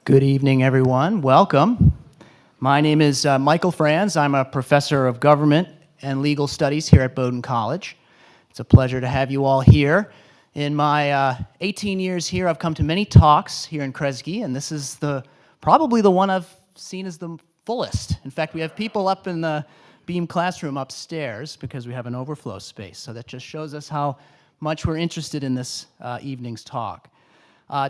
Good evening, everyone. Welcome. My name is Michael Franz. I'm a professor of government and legal studies here at Bowdoin College. It's a pleasure to have you all here. In my 18 years here, I've come to many talks here in Kresge, and this is probably the one I've seen as the fullest. In fact, we have people up in the Beam classroom upstairs because we have an overflow space. So that just shows us how much we're interested in this evening's talk.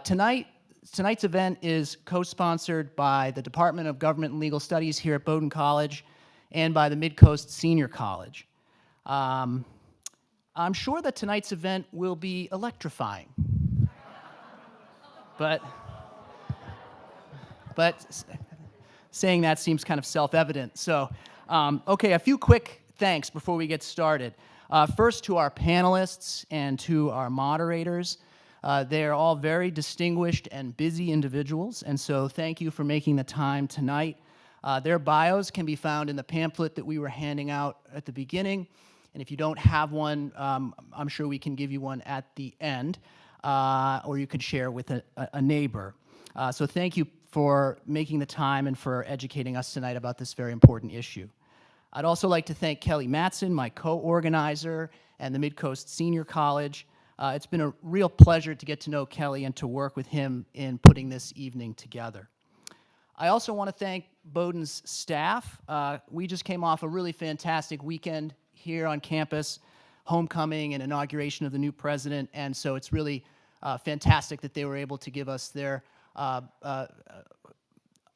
Tonight's event is co-sponsored by the Department of Government and Legal Studies here at Bowdoin College and by the Midcoast Senior College. I'm sure that tonight's event will be electrifying. But saying that seems kind of self-evident. So, okay, a few quick thanks before we get started. First, to our panelists and to our moderators. They are all very distinguished and busy individuals, and so thank you for making the time tonight. Their bios can be found in the pamphlet that we were handing out at the beginning, and if you don't have one, I'm sure we can give you one at the end, or you can share with a neighbor. So thank you for making the time and for educating us tonight about this very important issue. I'd also like to thank Kelly Matson, my co-organizer, and the Midcoast Senior College. It's been a real pleasure to get to know Kelly and to work with him in putting this evening together. I also want to thank Bowdoin's staff. We just came off a really fantastic weekend here on campus, homecoming and inauguration of the new president, and so it's really fantastic that they were able to give us their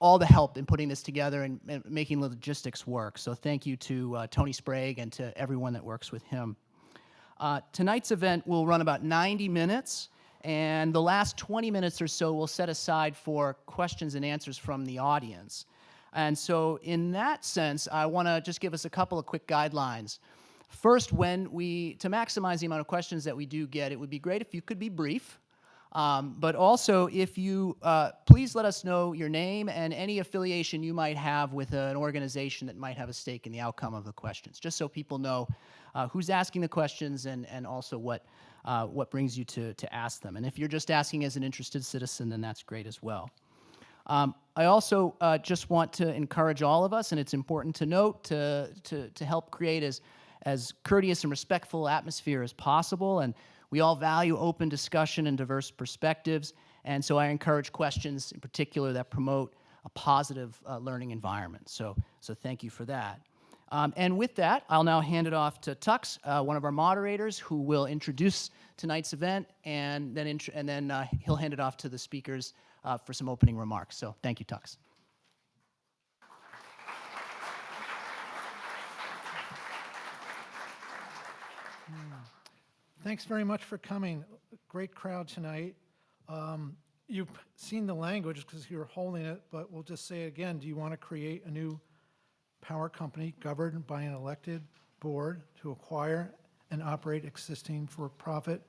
all the help in putting this together and making the logistics work. So thank you to Tony Sprague and to everyone that works with him. Tonight's event will run about 90 minutes, and the last 20 minutes or so we'll set aside for questions and answers from the audience. And so in that sense, I want to just give us a couple of quick guidelines. First, to maximize the amount of questions that we do get, it would be great if you could be brief, but also if you, please let us know your name and any affiliation you might have with an organization that might have a stake in the outcome of the questions, just so people know who's asking the questions and also what brings you to ask them. And if you're just asking as an interested citizen, then that's great as well. I also just want to encourage all of us, and it's important to note, to help create as courteous and respectful atmosphere as possible. And we all value open discussion and diverse perspectives, and so I encourage questions in particular that promote a positive learning environment. So thank you for that. And with that, I'll now hand it off to Tux, one of our moderators, who will introduce tonight's event, and then he'll hand it off to the speakers for some opening remarks. So thank you, Tux. Thanks very much for coming. Great crowd tonight. You've seen the language because you're holding it, but we'll just say it again. Do you want to create a new power company governed by an elected board to acquire and operate existing for-profit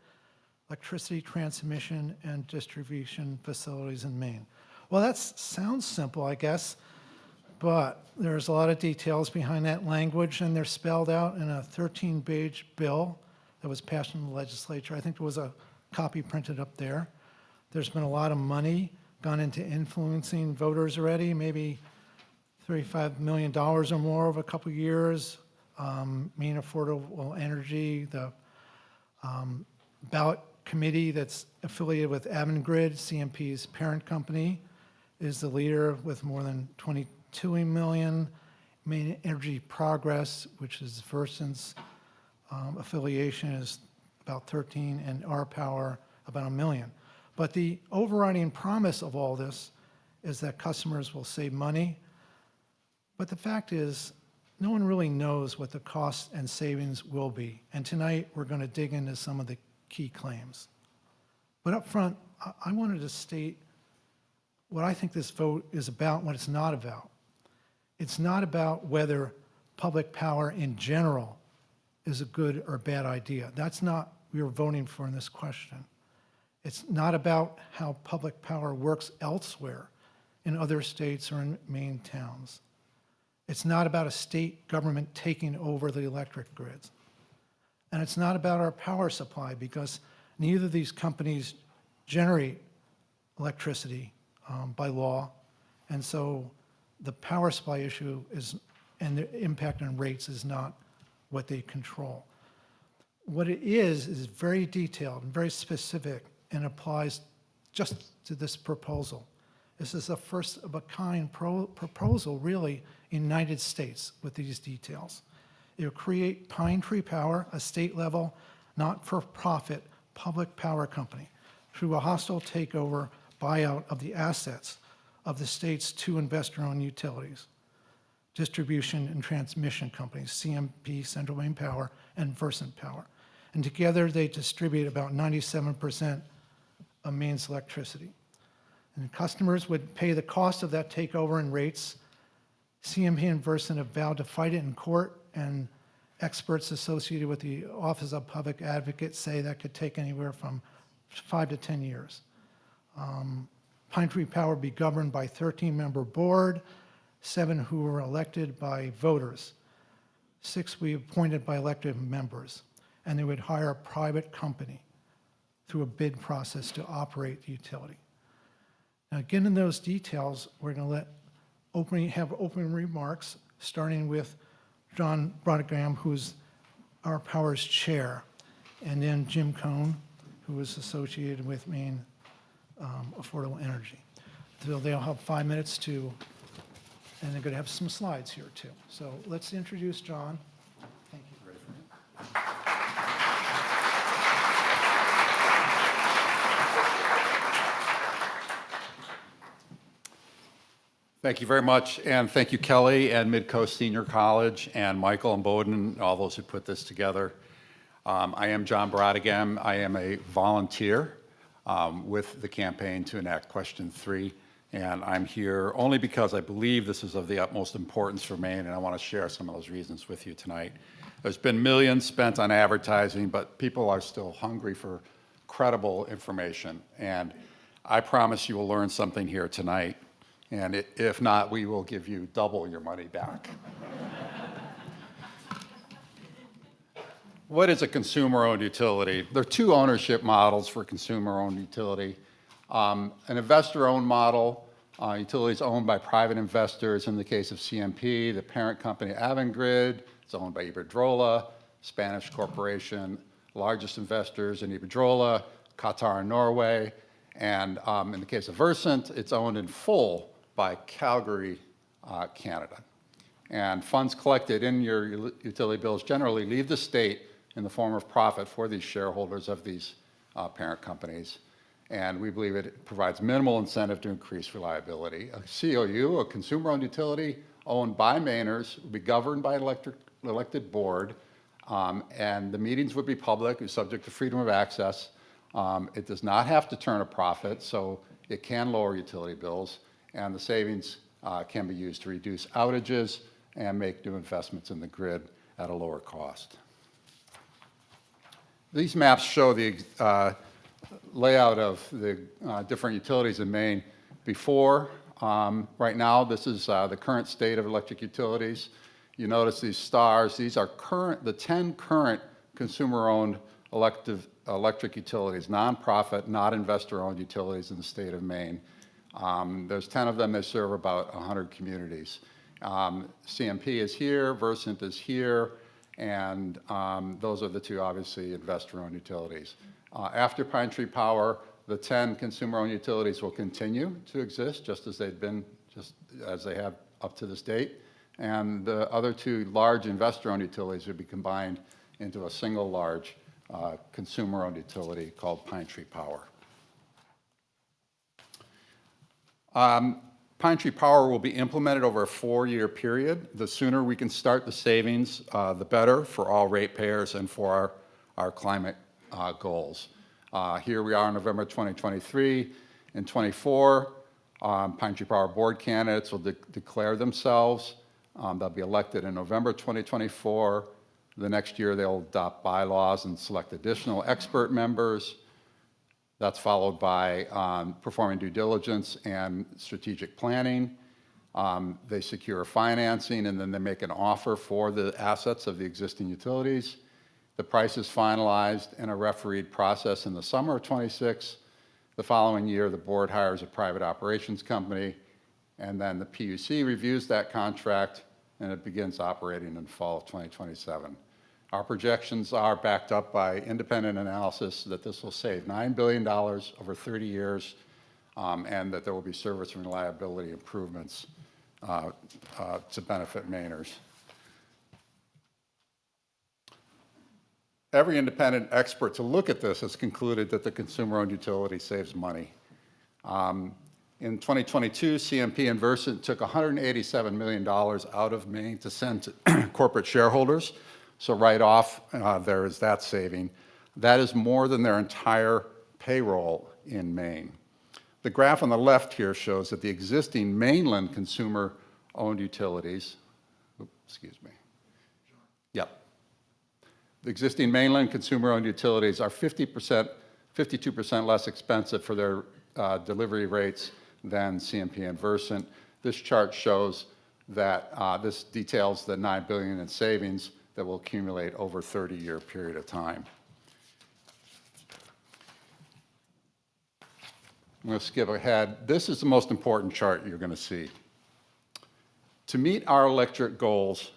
electricity transmission and distribution facilities in Maine? Well, that sounds simple, I guess, but there's a lot of details behind that language, and they're spelled out in a 13-page bill that was passed in the legislature. I think there was a copy printed up there. There's been a lot of money gone into influencing voters already, maybe $35 million or more over a couple of years. Maine Affordable Energy, the ballot committee that's affiliated with Avangrid, CMP's parent company, is the leader with more than $22 million. Maine Energy Progress, which is Versant's affiliation, is about 13, and our power about $1 million. But the overriding promise of all this is that customers will save money. But the fact is, no one really knows what the costs and savings will be. And tonight, we're going to dig into some of the key claims. But up front, I wanted to state what I think this vote is about and what it's not about. It's not about whether public power in general is a good or bad idea. That's not what we are voting for in this question. It's not about how public power works elsewhere in other states or in Maine towns. It's not about a state government taking over the electric grids. And it's not about our power supply, because neither of these companies generate electricity by law. And so the power supply issue and the impact on rates is not what they control. What it is very detailed and very specific and applies just to this proposal. This is a first of a kind proposal, really, in the United States with these details. It will create Pine Tree Power, a state-level, not-for-profit public power company, through a hostile takeover buyout of the assets of the state's two investor-owned utilities, distribution and transmission companies, CMP, Central Maine Power, and Versant Power. And together they distribute about 97% of Maine's electricity. And customers would pay the cost of that takeover in rates. CMP and Versant have vowed to fight it in court, and experts associated with the Office of Public Advocate say that could take anywhere from 5 to 10 years. Pine Tree Power will be governed by a 13-member board, 7 who were elected by voters, 6 we appointed by elected members, and they would hire a private company through a bid process to operate the utility. Now, getting those details, we're going to have opening remarks, starting with John Brodegam, who's our Powers Chair, and then Jim Cohn, who is associated with Maine Affordable Energy. So they'll have 5 minutes and they're going to have some slides here too. So let's introduce John. Thank you. Ready for him? Thank you very much, and thank you, Kelly and Midcoast Senior College, and Michael and Bowdoin, and all those who put this together. I am John Brodegam. I am a volunteer with the campaign to enact Question 3, and I'm here only because I believe this is of the utmost importance for Maine, and I want to share some of those reasons with you tonight. There's been millions spent on advertising, but people are still hungry for credible information, and I promise you will learn something here tonight. And if not, we will give you double your money back. What is a consumer-owned utility? There are 2 ownership models for consumer-owned utility. An investor-owned model, utilities owned by private investors. In the case of CMP, the parent company Avangrid, it's owned by Iberdrola, Spanish corporation, largest investors in Iberdrola, Qatar and Norway. And in the case of Versant, it's owned in full by Calgary, Canada. And funds collected in your utility bills generally leave the state in the form of profit for these shareholders of these parent companies. And we believe it provides minimal incentive to increase reliability. A COU, a consumer-owned utility owned by Mainers, would be governed by an elected board, and the meetings would be public, subject to freedom of access. It does not have to turn a profit, so it can lower utility bills, and the savings can be used to reduce outages and make new investments in the grid at a lower cost. These maps show the layout of the different utilities in Maine before. Right now, this is the current state of electric utilities. You notice these stars. These are the 10 current consumer-owned electric utilities, nonprofit, not investor-owned utilities in the state of Maine. There's 10 of them. They serve about 100 communities. CMP is here, Versant is here, and those are the 2, obviously, investor-owned utilities. After Pine Tree Power, the 10 consumer-owned utilities will continue to exist just as they have up to this date. And the other 2 large investor-owned utilities would be combined into a single large consumer-owned utility called Pine Tree Power. Pine Tree Power will be implemented over a 4-year period. The sooner we can start the savings, the better for all ratepayers and for our climate goals. Here we are in November 2023. In 24, Pine Tree Power board candidates will declare themselves. They'll be elected in November 2024. The next year, they'll adopt bylaws and select additional expert members. That's followed by performing due diligence and strategic planning. They secure financing, and then they make an offer for the assets of the existing utilities. The price is finalized in a refereed process in the summer of 26. The following year, the board hires a private operations company, and then the PUC reviews that contract, and it begins operating in fall of 2027. Our projections are backed up by independent analysis that this will save $9 billion over 30 years, and that there will be service and reliability improvements to benefit Mainers. Every independent expert to look at this has concluded that the consumer-owned utility saves money. In 2022, CMP and Versant took $187 million out of Maine to send to corporate shareholders. So right off, there is that saving. That is more than their entire payroll in Maine. The graph on the left here shows that the existing mainland consumer-owned utilities, excuse me. Yep. The existing mainland consumer-owned utilities are 52% less expensive for their delivery rates than CMP and Versant. This chart shows that this details the $9 billion in savings that will accumulate over a 30-year period of time. I'm going to skip ahead. This is the most important chart you're going to see. To meet our electric goals,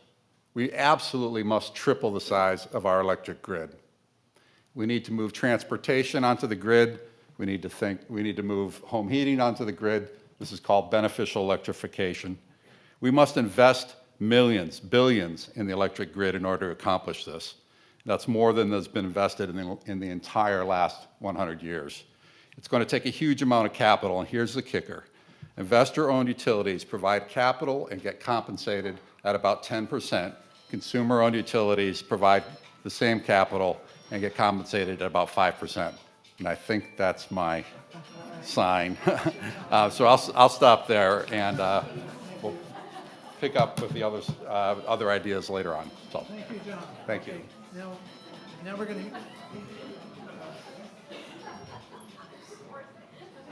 we absolutely must triple the size of our electric grid. We need to move transportation onto the grid. We need to move home heating onto the grid. This is called beneficial electrification. We must invest millions, billions in the electric grid in order to accomplish this. That's more than has been invested in the entire last 100 years. It's going to take a huge amount of capital, and here's the kicker. Investor-owned utilities provide capital and get compensated at about 10%. Consumer-owned utilities provide the same capital and get compensated at about 5%. And I think that's my sign. So I'll stop there, and we'll pick up with the other ideas later on. So, Thank you, John. thank you. Now we're going to...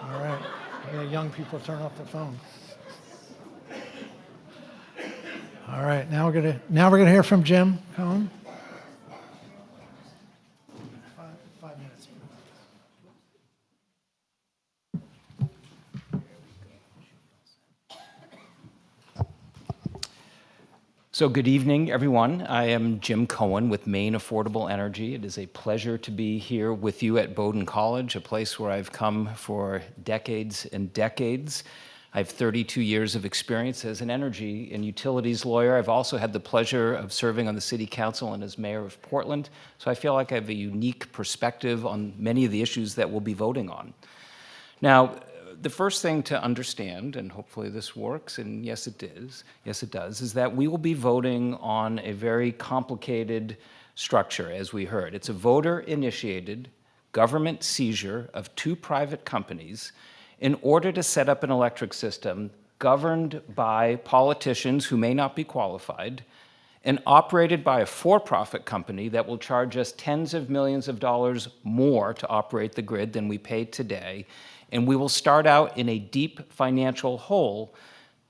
All right. Young people turn off their phone. All right. Now we're going to hear from Jim Cohen. 5 minutes. So good evening, everyone. I am Jim Cohen with Maine Affordable Energy. It is a pleasure to be here with you at Bowdoin College, a place where I've come for decades and decades. I have 32 years of experience as an energy and utilities lawyer. I've also had the pleasure of serving on the city council and as mayor of Portland. So I feel like I have a unique perspective on many of the issues that we'll be voting on. Now, the first thing to understand, and hopefully this works, and yes it does, is that we will be voting on a very complicated structure, as we heard. It's a voter-initiated government seizure of 2 private companies in order to set up an electric system governed by politicians who may not be qualified and operated by a for-profit company that will charge us tens of millions of dollars more to operate the grid than we pay today. And we will start out in a deep financial hole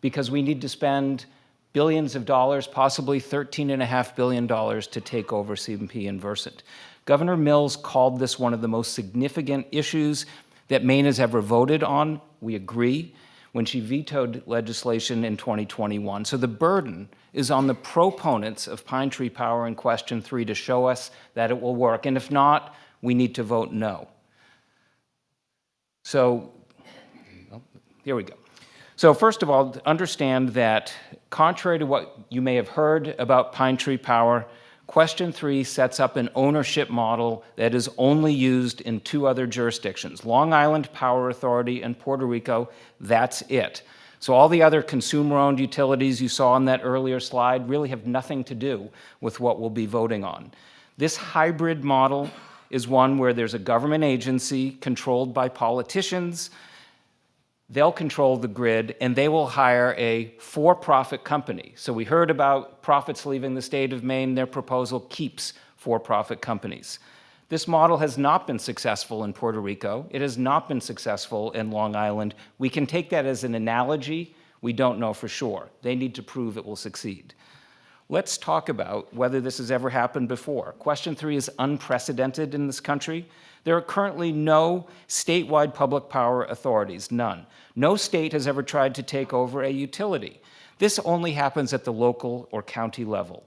because we need to spend billions of dollars, possibly $13.5 billion to take over CMP and Versant. Governor Mills called this one of the most significant issues that Maine has ever voted on. We agree, when she vetoed legislation in 2021. So the burden is on the proponents of Pine Tree Power in question 3 to show us that it will work. And if not, we need to vote no. So, here we go. So first of all, understand that contrary to what you may have heard about Pine Tree Power, question 3 sets up an ownership model that is only used in 2 other jurisdictions, Long Island Power Authority and Puerto Rico. That's it. So all the other consumer-owned utilities you saw on that earlier slide really have nothing to do with what we'll be voting on. This hybrid model is one where there's a government agency controlled by politicians. They'll control the grid, and they will hire a for-profit company. So we heard about profits leaving the state of Maine. Their proposal keeps for-profit companies. This model has not been successful in Puerto Rico. It has not been successful in Long Island. We can take that as an analogy. We don't know for sure. They need to prove it will succeed. Let's talk about whether this has ever happened before. Question 3 is unprecedented in this country. There are currently no statewide public power authorities, none. No state has ever tried to take over a utility. This only happens at the local or county level.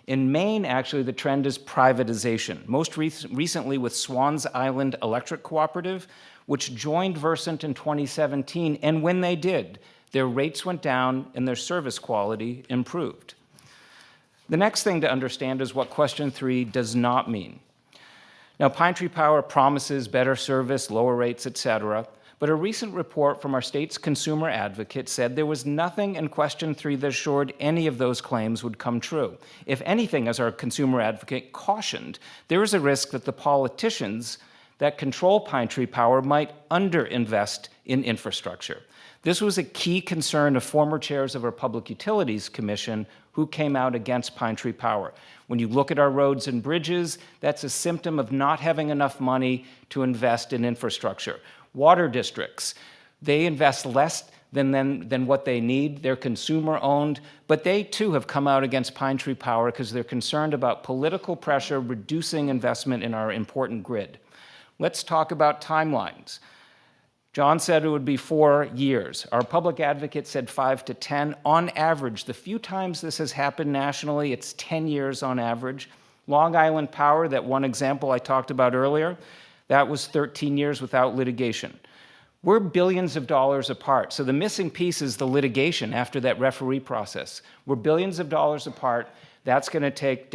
In Maine, actually, the trend is privatization, most recently with Swans Island Electric Cooperative, which joined Versant in 2017, and when they did, their rates went down and their service quality improved. The next thing to understand is what question 3 does not mean. Now, Pine Tree Power promises better service, lower rates, et cetera, but a recent report from our state's consumer advocate said there was nothing in question 3 that assured any of those claims would come true. If anything, as our consumer advocate cautioned, there is a risk that the politicians that control Pine Tree Power might underinvest in infrastructure. This was a key concern of former chairs of our Public Utilities Commission who came out against Pine Tree Power. When you look at our roads and bridges, that's a symptom of not having enough money to invest in infrastructure. Water districts, they invest less than what they need. They're consumer-owned, but they too have come out against Pine Tree Power because they're concerned about political pressure reducing investment in our important grid. Let's talk about timelines. John said it would be 4 years. Our public advocate said 5 to 10. On average, the few times this has happened nationally, it's 10 years on average. Long Island Power, that one example I talked about earlier, that was 13 years without litigation. We're billions of dollars apart. So the missing piece is the litigation after that referee process. We're billions of dollars apart. That's going to take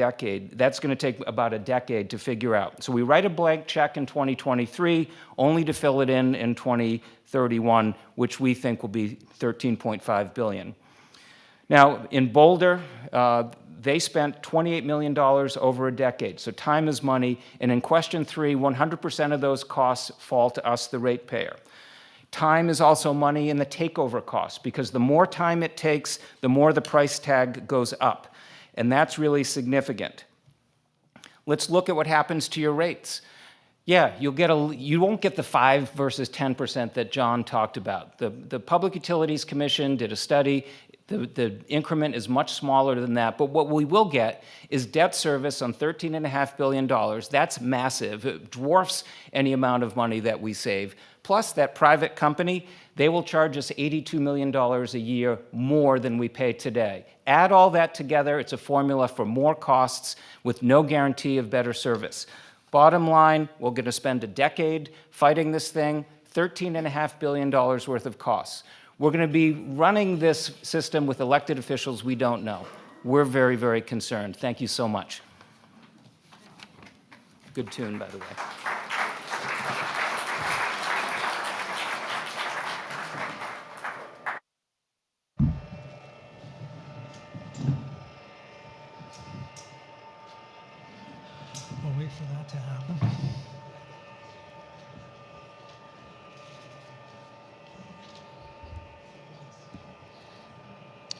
about a decade to figure out. So we write a blank check in 2023, only to fill it in 2031, which we think will be $13.5 billion. Now, in Boulder, they spent $28 million over a decade. So time is money. And in question 3, 100% of those costs fall to us, the ratepayer. Time is also money in the takeover costs, because the more time it takes, the more the price tag goes up. And that's really significant. Let's look at what happens to your rates. Yeah, you won't get the 5 versus 10% that John talked about. The Public Utilities Commission did a study. The increment is much smaller than that, but what we will get is debt service on $13.5 billion. That's massive. It dwarfs any amount of money that we save. Plus, that private company, they will charge us $82 million a year more than we pay today. Add all that together, it's a formula for more costs with no guarantee of better service. Bottom line, we're going to spend a decade fighting this thing, $13.5 billion worth of costs. We're going to be running this system with elected officials we don't know. We're very, very concerned. Thank you so much. Good tune, by the way. We'll wait for that to happen.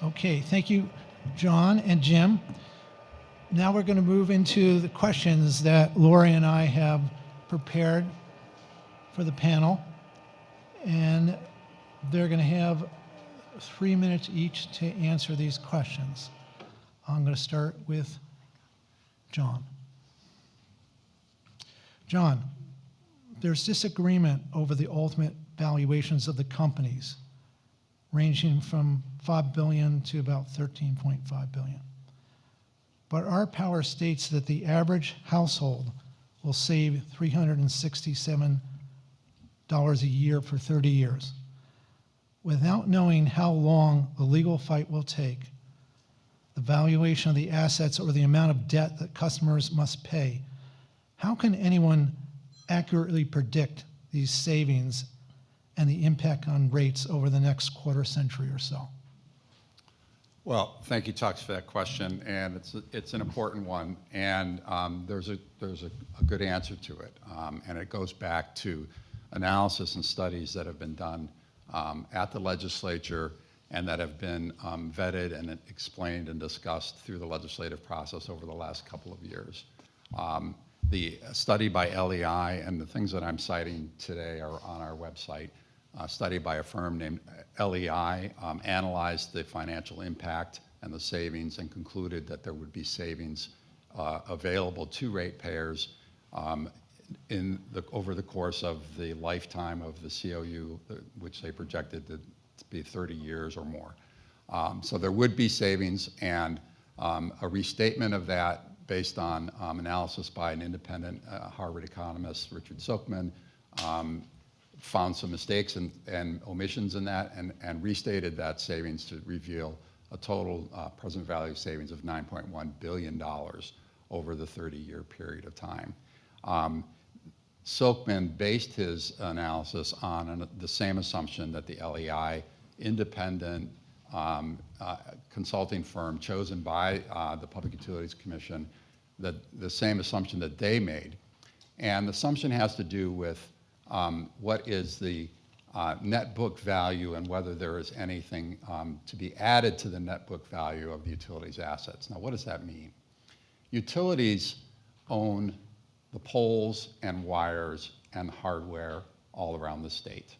Okay, thank you, John and Jim. Now we're going to move into the questions that Lori and I have prepared for the panel. And they're going to have 3 minutes each to answer these questions. I'm going to start with John. John, there's disagreement over the ultimate valuations of the companies, ranging from $5 billion to about $13.5 billion. But our power states that the average household will save $367 a year for 30 years. Without knowing how long the legal fight will take, the valuation of the assets, or the amount of debt that customers must pay, how can anyone accurately predict these savings and the impact on rates over the next quarter century or so? Well, thank you, Tux, for that question, and it's an important one, and there's a good answer to it, and it goes back to analysis and studies that have been done at the legislature and that have been vetted and explained and discussed through the legislative process over the last couple of years. The study by LEI and the things that I'm citing today are on our website. A study by a firm named LEI analyzed the financial impact and the savings, and concluded that there would be savings available to ratepayers over the course of the lifetime of the COU, which they projected to be 30 years or more. So there would be savings, and a restatement of that based on analysis by an independent Harvard economist, Richard Silkman, found some mistakes and omissions in that, and restated that savings to reveal a total present value savings of $9.1 billion over the 30-year period of time. Silkman based his analysis on the same assumption that the LEI, independent consulting firm chosen by the Public Utilities Commission, the same assumption that they made. And the assumption has to do with what is the net book value and whether there is anything to be added to the net book value of the utilities assets. Now, what does that mean? Utilities own the poles and wires and hardware all around the state.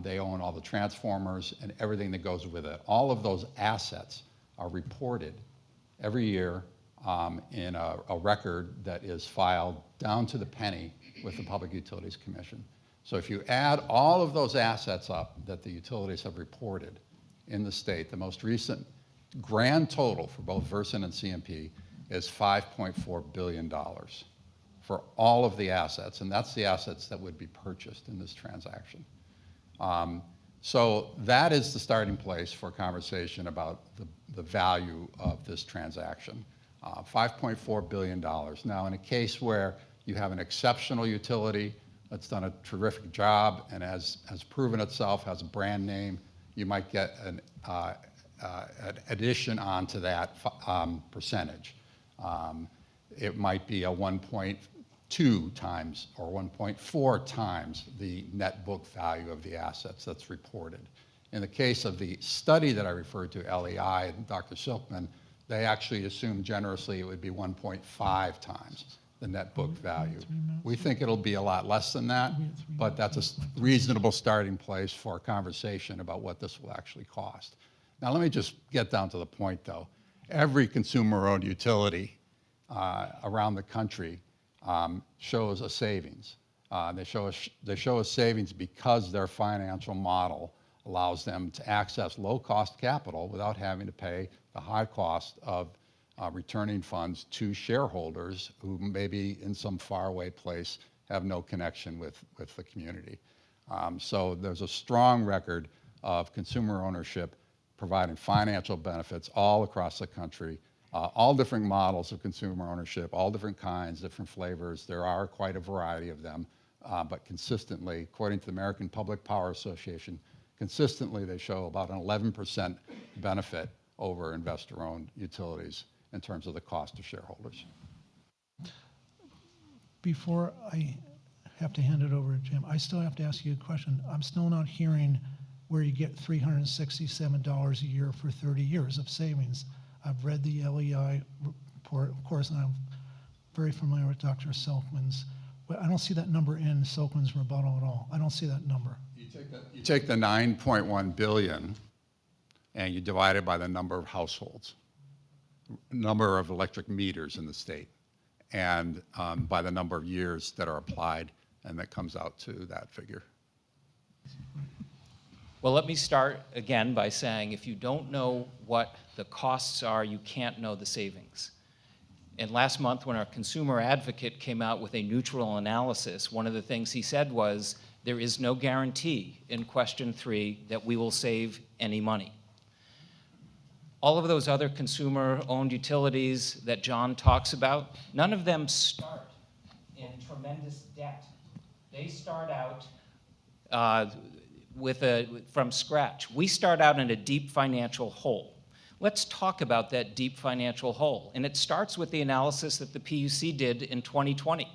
They own all the transformers and everything that goes with it. All of those assets are reported every year in a record that is filed down to the penny with the Public Utilities Commission. So if you add all of those assets up that the utilities have reported in the state, the most recent grand total for both Versant and CMP is $5.4 billion for all of the assets, and that's the assets that would be purchased in this transaction. So that is the starting place for conversation about the value of this transaction. $5.4 billion. Now, in a case where you have an exceptional utility that's done a terrific job and has proven itself, has a brand name, you might get an addition onto that percentage. It might be a 1.2 times or 1.4 times the net book value of the assets that's reported. In the case of the study that I referred to, LEI and Dr. Silkman, they actually assumed generously it would be 1.5 times the net book value. We think it'll be a lot less than that, but that's a reasonable starting place for a conversation about what this will actually cost. Now, let me just get down to the point, though. Every consumer-owned utility around the country shows a savings. They show a savings because their financial model allows them to access low-cost capital without having to pay the high cost of returning funds to shareholders who maybe in some faraway place have no connection with the community. So there's a strong record of consumer ownership providing financial benefits all across the country, all different models of consumer ownership, all different kinds, different flavors. There are quite a variety of them, but consistently, according to the American Public Power Association, consistently they show about an 11% benefit over investor-owned utilities in terms of the cost to shareholders. Before I have to hand it over to Jim, I still have to ask you a question. I'm still not hearing where you get $367 a year for 30 years of savings. I've read the LEI report, of course, and I'm very familiar with Dr. Silkman's, but I don't see that number in Silkman's rebuttal at all. I don't see that number. You take the 9.1 billion and you divide it by the number of households, number of electric meters in the state, and by the number of years that are applied, and that comes out to that figure. Well, let me start again by saying if you don't know what the costs are, you can't know the savings. And last month when our consumer advocate came out with a neutral analysis, one of the things he said was, there is no guarantee in question 3 that we will save any money. All of those other consumer-owned utilities that John talks about, none of them start in tremendous debt. They start out from scratch. We start out in a deep financial hole. Let's talk about that deep financial hole. And it starts with the analysis that the PUC did in 2020.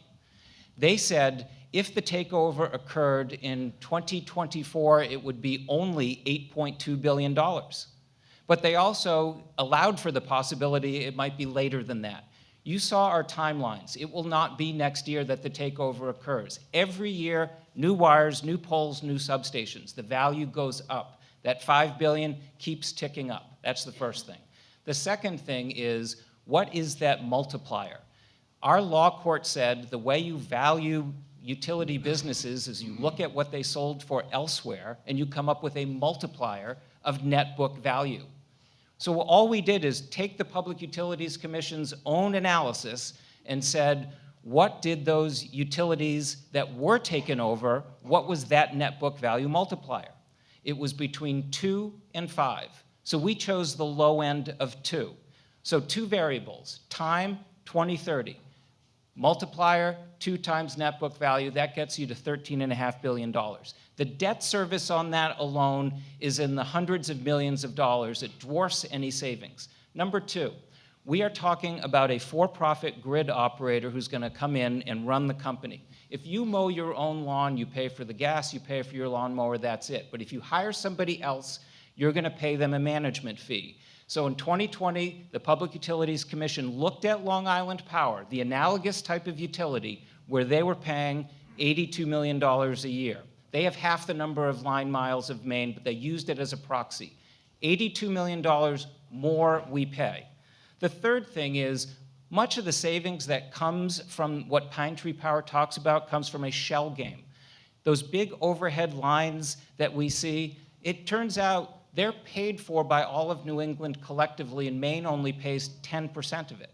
They said if the takeover occurred in 2024, it would be only $8.2 billion. But they also allowed for the possibility it might be later than that. You saw our timelines. It will not be next year that the takeover occurs. Every year, new wires, new poles, new substations. The value goes up. That $5 billion keeps ticking up. That's the first thing. The second thing is, what is that multiplier? Our law court said the way you value utility businesses is you look at what they sold for elsewhere and you come up with a multiplier of net book value. So all we did is take the Public Utilities Commission's own analysis and said, what did those utilities that were taken over, what was that net book value multiplier? It was between 2 and 5. So we chose the low end of 2. So 2 variables, time, 2030. Multiplier, 2 times net book value, that gets you to $13.5 billion. The debt service on that alone is in the hundreds of millions of dollars. It dwarfs any savings. Number 2, we are talking about a for-profit grid operator who's going to come in and run the company. If you mow your own lawn, you pay for the gas, you pay for your lawnmower, that's it. But if you hire somebody else, you're going to pay them a management fee. So in 2020, the Public Utilities Commission looked at Long Island Power, the analogous type of utility, where they were paying $82 million a year. They have half the number of line miles of Maine, but they used it as a proxy. $82 million more we pay. The third thing is, much of the savings that comes from what Pine Tree Power talks about comes from a shell game. Those big overhead lines that we see, it turns out they're paid for by all of New England collectively, and Maine only pays 10% of it.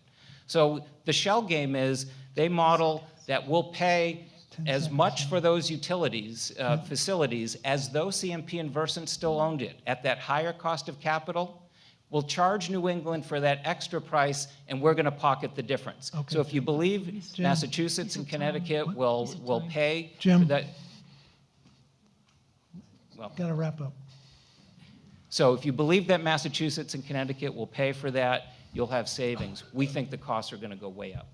So the shell game is they model that we'll pay as much for those utilities, facilities, as though CMP and Versant still owned it. At that higher cost of capital, we'll charge New England for that extra price, and we're going to pocket the difference. Okay. So if you believe Jim? Massachusetts and Connecticut will pay Jim? for that, well, Got to wrap up. so if you believe that Massachusetts and Connecticut will pay for that, you'll have savings. We think the costs are going to go way up.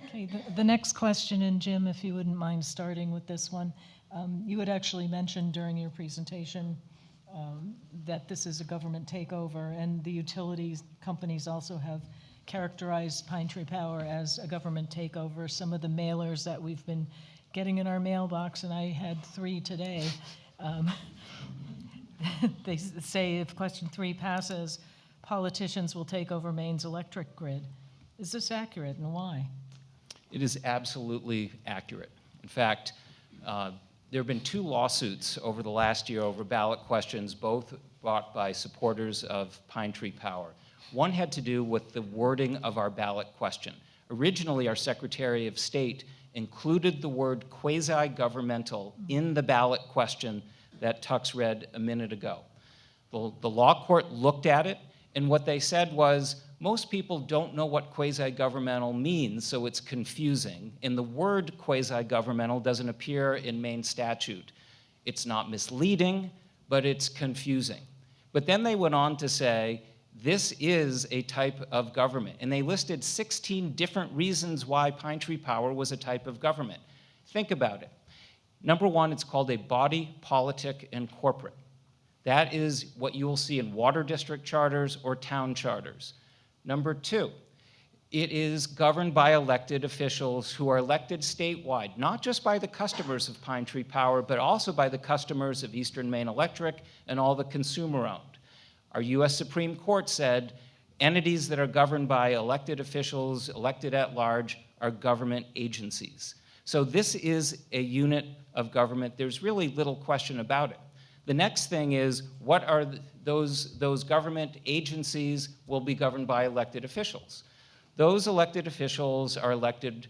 Okay, the next question, and Jim, if you wouldn't mind starting with this one. You had actually mentioned during your presentation that this is a government takeover, and the utilities companies also have characterized Pine Tree Power as a government takeover. Some of the mailers that we've been getting in our mailbox, and I had 3 today, they say if question 3 passes, politicians will take over Maine's electric grid. Is this accurate, and why? It is absolutely accurate. In fact, there have been 2 lawsuits over the last year over ballot questions, both brought by supporters of Pine Tree Power. One had to do with the wording of our ballot question. Originally, our Secretary of State included the word quasi-governmental in the ballot question that Tux read a minute ago. The law court looked at it, and what they said was, most people don't know what quasi-governmental means, so it's confusing. And the word quasi-governmental doesn't appear in Maine statute. It's not misleading, but it's confusing. But then they went on to say, this is a type of government. And they listed 16 different reasons why Pine Tree Power was a type of government. Think about it. Number 1, it's called a body politic and corporate. That is what you will see in water district charters or town charters. Number 2, it is governed by elected officials who are elected statewide, not just by the customers of Pine Tree Power, but also by the customers of Eastern Maine Electric and all the consumer-owned. Our U.S. Supreme Court said entities that are governed by elected officials, elected at large, are government agencies. So this is a unit of government. There's really little question about it. The next thing is, what are those government agencies will be governed by elected officials. Those elected officials are elected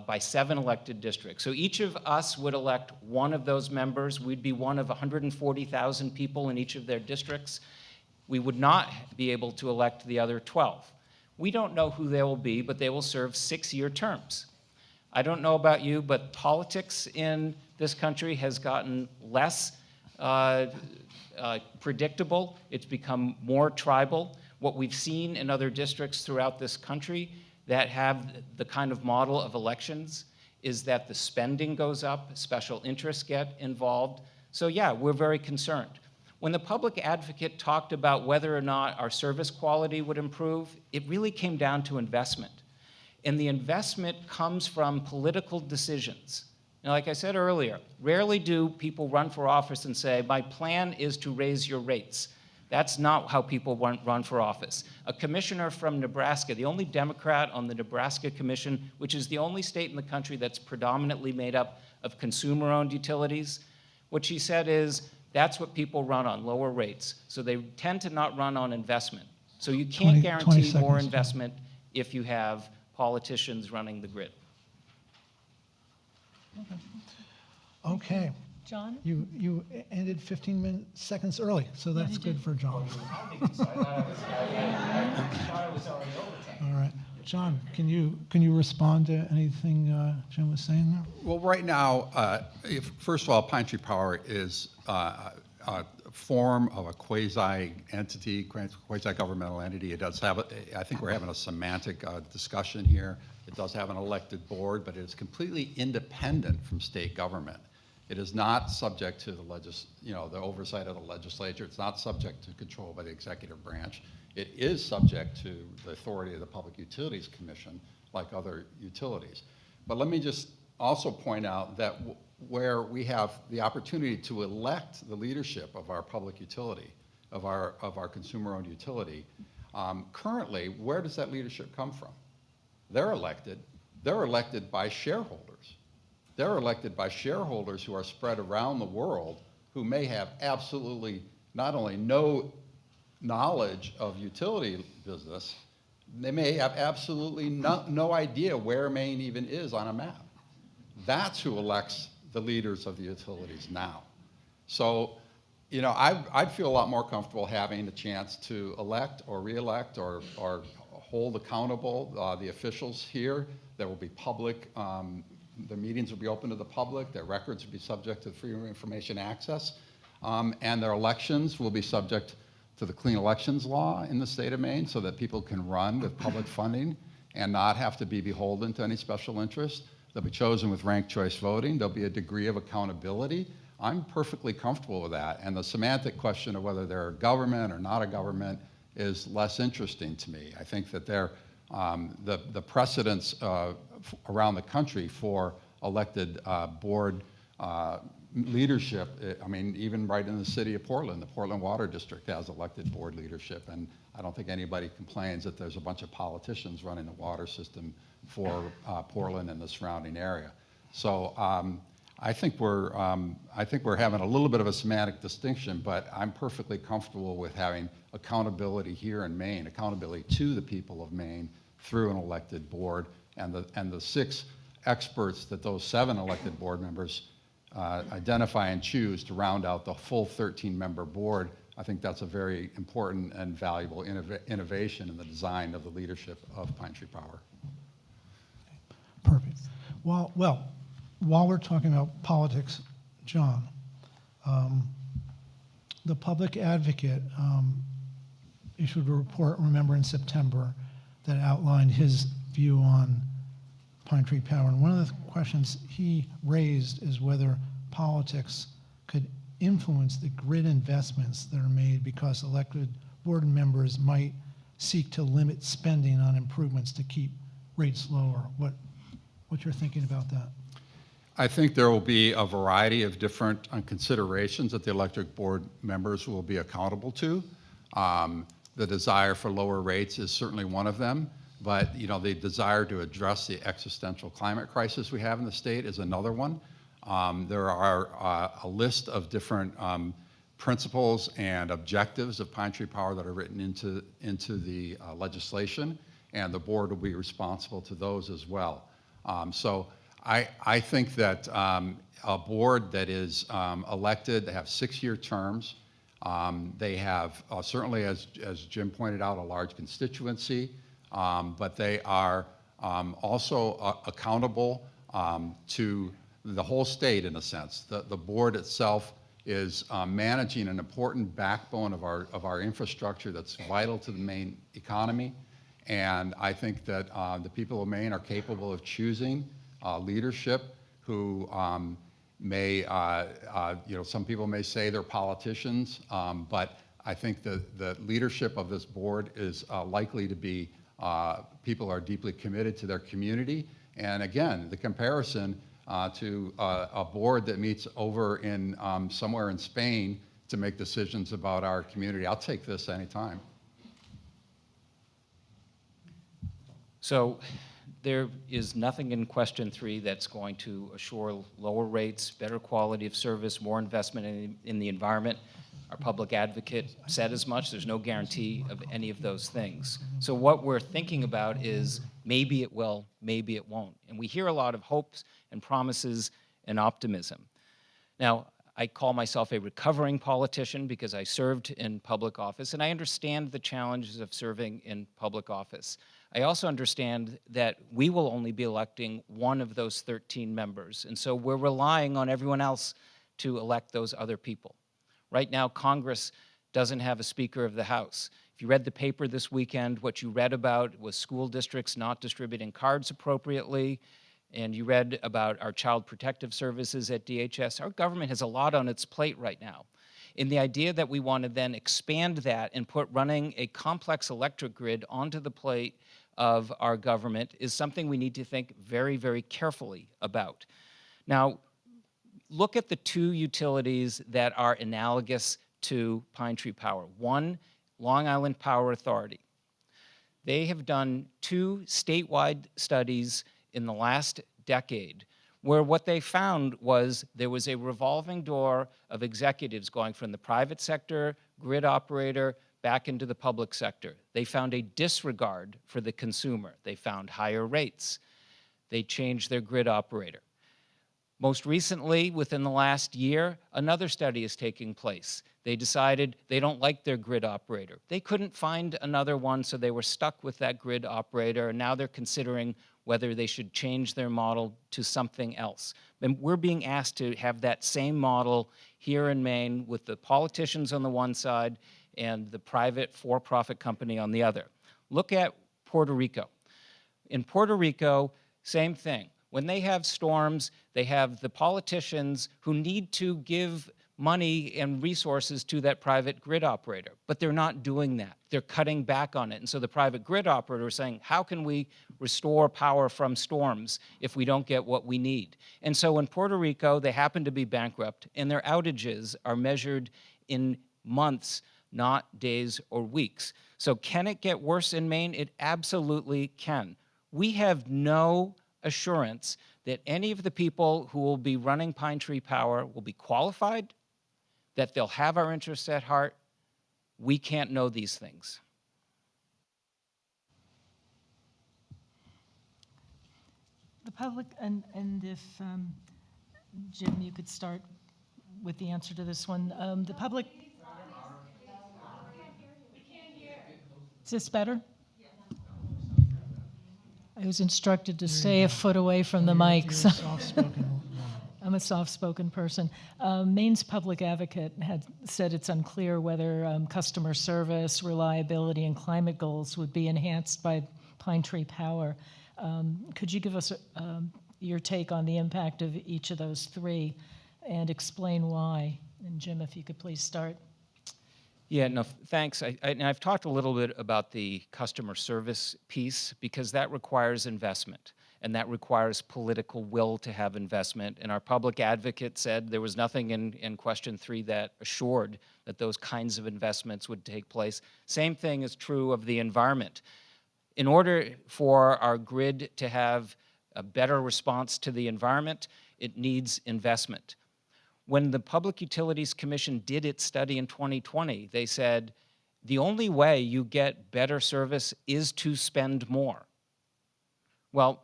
by 7 elected districts. So each of us would elect one of those members. We'd be one of 140,000 people in each of their districts. We would not be able to elect the other 12. We don't know who they will be, but they will serve 6-year terms. I don't know about you, but politics in this country has gotten less predictable. It's become more tribal. What we've seen in other districts throughout this country that have the kind of model of elections is that the spending goes up, special interests get involved. So yeah, we're very concerned. When the public advocate talked about whether or not our service quality would improve, it really came down to investment. And the investment comes from political decisions. Now, like I said earlier, rarely do people run for office and say, my plan is to raise your rates. That's not how people run for office. A commissioner from Nebraska, the only Democrat on the Nebraska Commission, which is the only state in the country that's predominantly made up of consumer-owned utilities, what she said is, that's what people run on, lower rates. So they tend to not run on investment. So you can't 20 guarantee more seconds. investment if you have politicians running the grid. Okay, John? you ended 15 seconds early, so that's you good did. for John. All right, John, can you respond to anything Jim was saying there? Well, right now, first of all, Pine Tree Power is a form of a quasi-entity, quasi-governmental entity. It does have, I think we're having a semantic discussion here. It does have an elected board, but it is completely independent from state government. It is not subject to the oversight of the legislature. It's not subject to control by the executive branch. It is subject to the authority of the Public Utilities Commission, like other utilities. But let me just also point out that where we have the opportunity to elect the leadership of our public utility, of our consumer-owned utility, currently, where does that leadership come from? They're elected by shareholders. They're elected by shareholders who are spread around the world, who may have absolutely not only no knowledge of utility business, they may have absolutely no idea where Maine even is on a map. That's who elects the leaders of the utilities now. So, I'd feel a lot more comfortable having the chance to elect or re-elect or hold accountable the officials here. There will be public, the meetings will be open to the public, their records will be subject to Freedom of Information Access, and their elections will be subject to the Clean Elections Law in the state of Maine so that people can run with public funding and not have to be beholden to any special interest. They'll be chosen with ranked choice voting. There'll be a degree of accountability. I'm perfectly comfortable with that. And the semantic question of whether they're a government or not a government is less interesting to me. I think that the precedents around the country for elected board leadership, even right in the city of Portland, the Portland Water District has elected board leadership, and I don't think anybody complains that there's a bunch of politicians running the water system for Portland and the surrounding area. So I think we're having a little bit of a semantic distinction, but I'm perfectly comfortable with having accountability here in Maine, accountability to the people of Maine through an elected board, and the 6 experts that those 7 elected board members identify and choose to round out the full 13-member board. I think that's a very important and valuable innovation in the design of the leadership of Pine Tree Power. Perfect. Well, while we're talking about politics, John, the public advocate issued a report, remember, in September that outlined his view on Pine Tree Power. And one of the questions he raised is whether politics could influence the grid investments that are made because elected board members might seek to limit spending on improvements to keep rates lower. What you're thinking about that? I think there will be a variety of different considerations that the electric board members will be accountable to. The desire for lower rates is certainly one of them, but the desire to address the existential climate crisis we have in the state is another one. There are a list of different principles and objectives of Pine Tree Power that are written into the legislation, and the board will be responsible to those as well. So I think that a board that is elected, they have 6-year terms. They have certainly, as Jim pointed out, a large constituency, but they are also accountable to the whole state in a sense. The board itself is managing an important backbone of our infrastructure that's vital to the Maine economy. And I think that the people of Maine are capable of choosing leadership who may, some people may say they're politicians, but I think the leadership of this board is likely to be people who are deeply committed to their community. And again, the comparison to a board that meets over in somewhere in Spain to make decisions about our community. I'll take this anytime. So there is nothing in question 3 that's going to assure lower rates, better quality of service, more investment in the environment. Our public advocate said as much. There's no guarantee of any of those things. So what we're thinking about is maybe it will, maybe it won't. And we hear a lot of hopes and promises and optimism. Now, I call myself a recovering politician because I served in public office, and I understand the challenges of serving in public office. I also understand that we will only be electing one of those 13 members, and so we're relying on everyone else to elect those other people. Right now, Congress doesn't have a Speaker of the House. If you read the paper this weekend, what you read about was school districts not distributing cards appropriately, and you read about our child protective services at DHS. Our government has a lot on its plate right now. And the idea that we want to then expand that and put running a complex electric grid onto the plate of our government is something we need to think very, very carefully about. Now, look at the 2 utilities that are analogous to Pine Tree Power. One, Long Island Power Authority. They have done 2 statewide studies in the last decade where what they found was there was a revolving door of executives going from the private sector, grid operator, back into the public sector. They found a disregard for the consumer. They found higher rates. They changed their grid operator. Most recently, within the last year, another study is taking place. They decided they don't like their grid operator. They couldn't find another one, so they were stuck with that grid operator, and now they're considering whether they should change their model to something else. And we're being asked to have that same model here in Maine with the politicians on the one side and the private for-profit company on the other. Look at Puerto Rico. In Puerto Rico, same thing. When they have storms, they have the politicians who need to give money and resources to that private grid operator, but they're not doing that. They're cutting back on it. And so the private grid operator is saying, how can we restore power from storms if we don't get what we need? And so in Puerto Rico, they happen to be bankrupt, and their outages are measured in months, not days or weeks. So can it get worse in Maine? It absolutely can. We have no assurance that any of the people who will be running Pine Tree Power will be qualified, that they'll have our interests at heart. We can't know these things. The public, and if, Jim, you could start with the answer to this one. The public. Is this better? I was instructed to stay a foot away from the mic. So I'm a soft-spoken person. Maine's public advocate had said it's unclear whether customer service, reliability, and climate goals would be enhanced by Pine Tree Power. Could you give us your take on the impact of each of those 3 and explain why? And Jim, if you could please start. Yeah, no, thanks. And I've talked a little bit about the customer service piece because that requires investment and that requires political will to have investment. And our public advocate said there was nothing in question 3 that assured that those kinds of investments would take place. Same thing is true of the environment. In order for our grid to have a better response to the environment, it needs investment. When the Public Utilities Commission did its study in 2020, they said, the only way you get better service is to spend more. Well,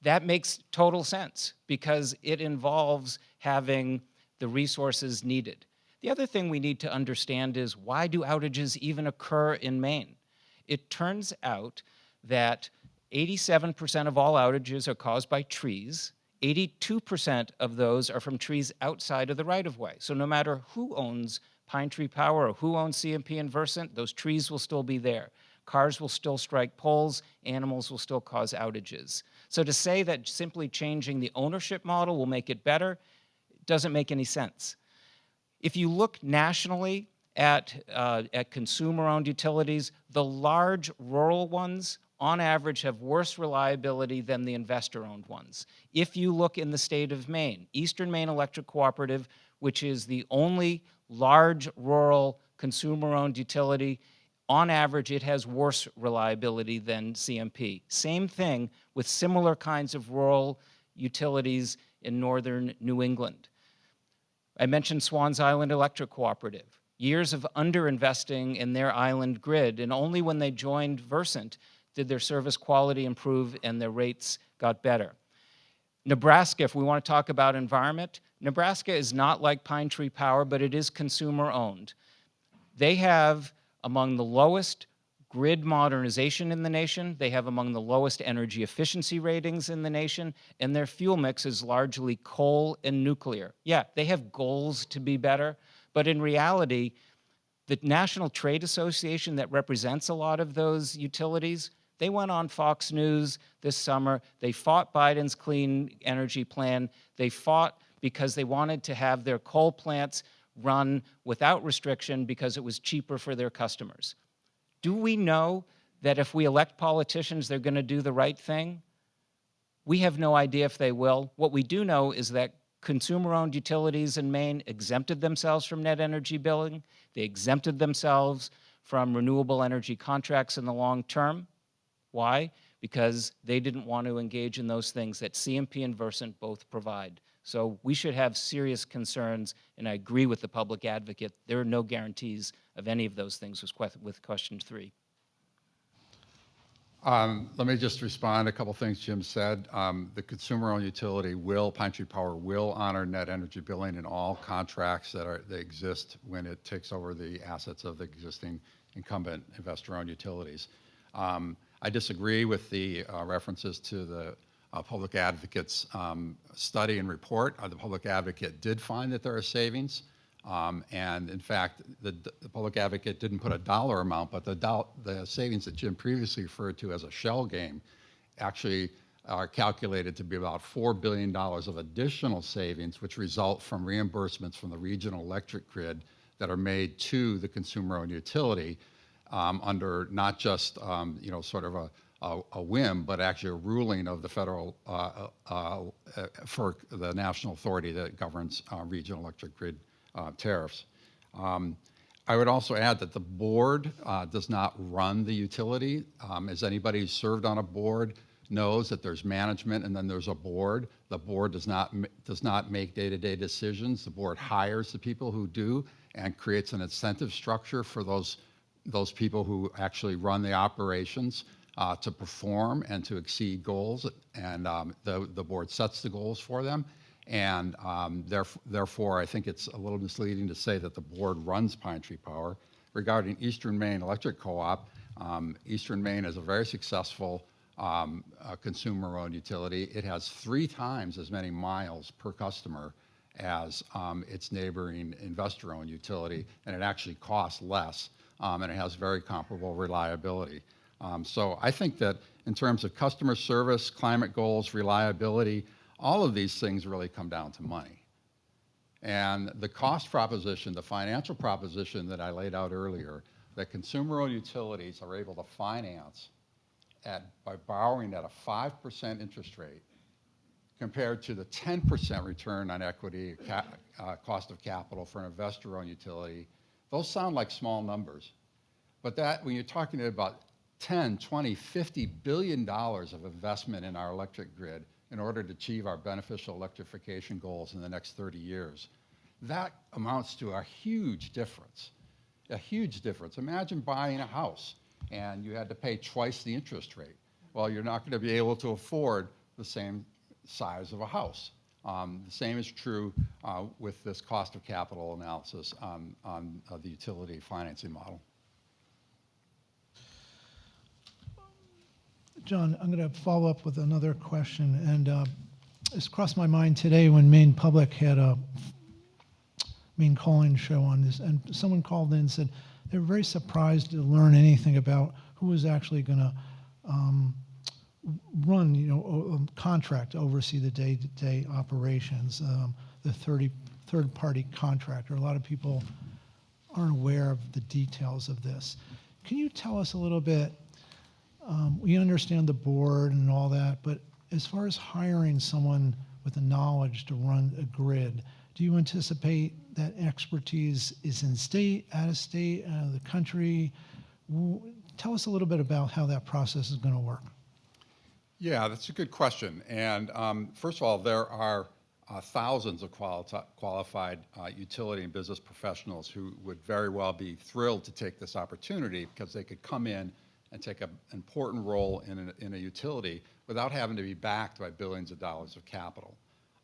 that makes total sense because it involves having the resources needed. The other thing we need to understand is why do outages even occur in Maine? It turns out that 87% of all outages are caused by trees. 82% of those are from trees outside of the right-of-way. So no matter who owns Pine Tree Power or who owns CMP and Versant, those trees will still be there. Cars will still strike poles, animals will still cause outages. So to say that simply changing the ownership model will make it better doesn't make any sense. If you look nationally at consumer-owned utilities, the large rural ones on average have worse reliability than the investor-owned ones. If you look in the state of Maine, Eastern Maine Electric Cooperative, which is the only large rural consumer-owned utility, on average, it has worse reliability than CMP. Same thing with similar kinds of rural utilities in northern New England. I mentioned Swans Island Electric Cooperative. Years of underinvesting in their island grid, and only when they joined Versant did their service quality improve and their rates got better. Nebraska, if we want to talk about environment, Nebraska is not like Pine Tree Power, but it is consumer-owned. They have among the lowest grid modernization in the nation. They have among the lowest energy efficiency ratings in the nation, and their fuel mix is largely coal and nuclear. Yeah, they have goals to be better, but in reality, the National Trade Association that represents a lot of those utilities, they went on Fox News this summer. They fought Biden's clean energy plan. They fought because they wanted to have their coal plants run without restriction because it was cheaper for their customers. Do we know that if we elect politicians, they're going to do the right thing? We have no idea if they will. What we do know is that consumer-owned utilities in Maine exempted themselves from net energy billing. They exempted themselves from renewable energy contracts in the long term. Why? Because they didn't want to engage in those things that CMP and Versant both provide. So we should have serious concerns, and I agree with the public advocate. There are no guarantees of any of those things with question 3. Let me just respond to a couple things Jim said. The consumer-owned utility Pine Tree Power will honor net energy billing in all contracts that exist when it takes over the assets of the existing incumbent investor-owned utilities. I disagree with the references to the public advocate's study and report. The public advocate did find that there are savings. And in fact, the public advocate didn't put a dollar amount, but the savings that Jim previously referred to as a shell game actually are calculated to be about $4 billion of additional savings, which result from reimbursements from the regional electric grid that are made to the consumer-owned utility under not just sort of a whim, but actually a ruling of the federal for the national authority that governs regional electric grid tariffs. I would also add that the board does not run the utility. As anybody who's served on a board knows that there's management and then there's a board. The board does not make day-to-day decisions. The board hires the people who do and creates an incentive structure for those people who actually run the operations to perform and to exceed goals. And the board sets the goals for them. And therefore, I think it's a little misleading to say that the board runs Pine Tree Power. Regarding Eastern Maine Electric Co-op, Eastern Maine is a very successful consumer-owned utility. It has 3 times as many miles per customer as its neighboring investor-owned utility, and it actually costs less, and it has very comparable reliability. So I think that in terms of customer service, climate goals, reliability, all of these things really come down to money. And the cost proposition, the financial proposition that I laid out earlier, that consumer-owned utilities are able to finance by borrowing at a 5% interest rate compared to the 10% return on equity cost of capital for an investor-owned utility, those sound like small numbers. But that, when you're talking about 10, 20, $50 billion of investment in our electric grid in order to achieve our beneficial electrification goals in the next 30 years, that amounts to a huge difference, a huge difference. Imagine buying a house and you had to pay twice the interest rate. Well, you're not going to be able to afford the same size of a house. The same is true with this cost of capital analysis on the utility financing model. John, I'm going to follow up with another question, and it's crossed my mind today when Maine Public had a Maine call-in show on this, and someone called in and said they were very surprised to learn anything about who was actually going to run, a contract to oversee the day-to-day operations, the third-party contractor. A lot of people aren't aware of the details of this. Can you tell us a little bit? We understand the board and all that, but as far as hiring someone with the knowledge to run a grid, Do you anticipate that expertise is in state, out of state, out of the country? Tell us a little bit about how that process is going to work. Yeah, that's a good question. And first of all, there are thousands of qualified utility and business professionals who would very well be thrilled to take this opportunity because they could come in and take an important role in a utility without having to be backed by billions of dollars of capital.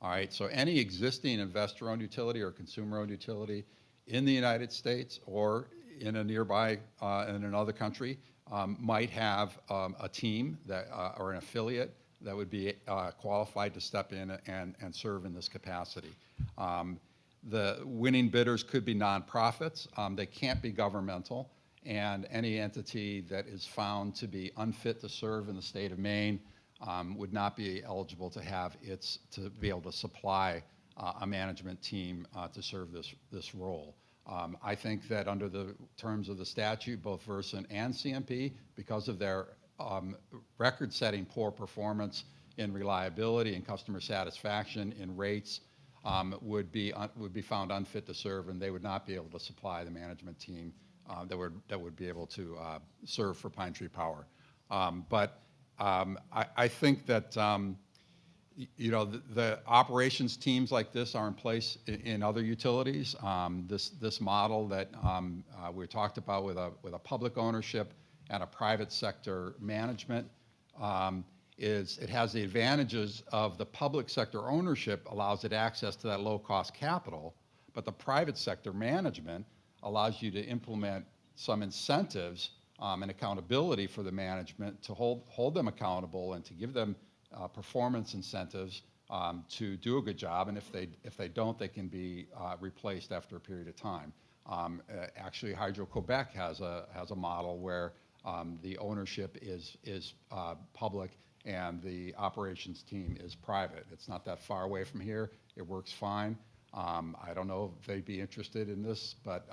All right, so any existing investor-owned utility or consumer-owned utility in the United States or in a nearby, in another country, might have a team that, or an affiliate that would be qualified to step in and serve in this capacity. The winning bidders could be nonprofits. They can't be governmental, and any entity that is found to be unfit to serve in the state of Maine would not be eligible to have to be able to supply a management team to serve this role. I think that under the terms of the statute, both Versant and CMP, because of their record-setting poor performance in reliability and customer satisfaction in rates, would be found unfit to serve, and they would not be able to supply the management team that would be able to serve for Pine Tree Power. I think that you know, the operations teams like this are in place in other utilities. This model that we talked about with a public ownership and a private sector management it has the advantages of the public sector ownership allows it access to that low-cost capital, but the private sector management allows you to implement some incentives and accountability for the management to hold them accountable and to give them performance incentives to do a good job, and if they don't, they can be replaced after a period of time. Actually, Hydro-Quebec has a model where the ownership is public and the operations team is private. It's not that far away from here. It works fine. I don't know if they'd be interested in this, but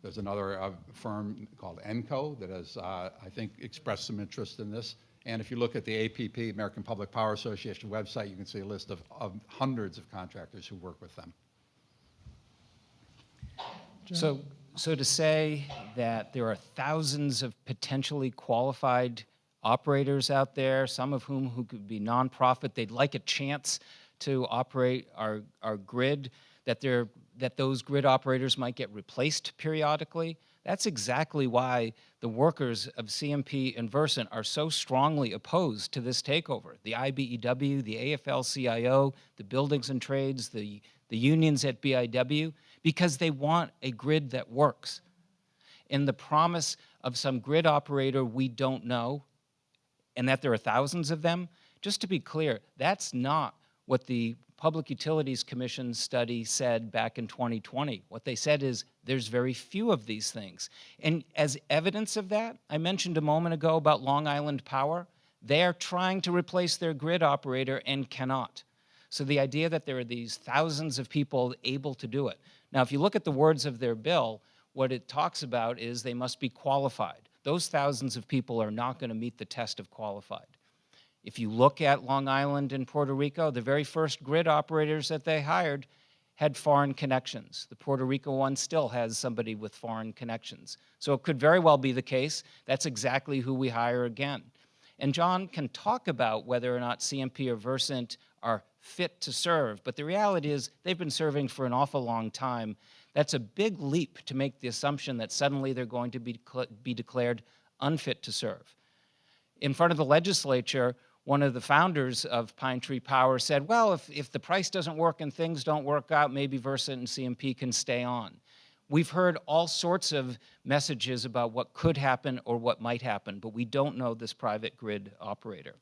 there's another firm called ENCO that has, I think, expressed some interest in this. And if you look at the APP, American Public Power Association website, you can see a list of hundreds of contractors who work with them. So to say that there are thousands of potentially qualified operators out there, some of who could be nonprofit, they'd like a chance to operate our grid, that those grid operators might get replaced periodically. That's exactly why the workers of CMP and Versant are so strongly opposed to this takeover. The IBEW, the AFL-CIO, the buildings and trades, the unions at BIW, because they want a grid that works. And the promise of some grid operator we don't know, and that there are thousands of them, just to be clear, that's not what the Public Utilities Commission study said back in 2020. What they said is there's very few of these things. And as evidence of that, I mentioned a moment ago about Long Island Power. They are trying to replace their grid operator and cannot. So the idea that there are these thousands of people able to do it. Now, if you look at the words of their bill, what it talks about is they must be qualified. Those thousands of people are not going to meet the test of qualified. If you look at Long Island and Puerto Rico, the very first grid operators that they hired had foreign connections. The Puerto Rico one still has somebody with foreign connections. So it could very well be the case that's exactly who we hire again. And John can talk about whether or not CMP or Versant are fit to serve, but the reality is they've been serving for an awful long time. That's a big leap to make the assumption that suddenly they're going to be declared unfit to serve. In front of the legislature, one of the founders of Pine Tree Power said, well, if the price doesn't work and things don't work out, maybe Versant and CMP can stay on. We've heard all sorts of messages about what could happen or what might happen, but we don't know this private grid operator.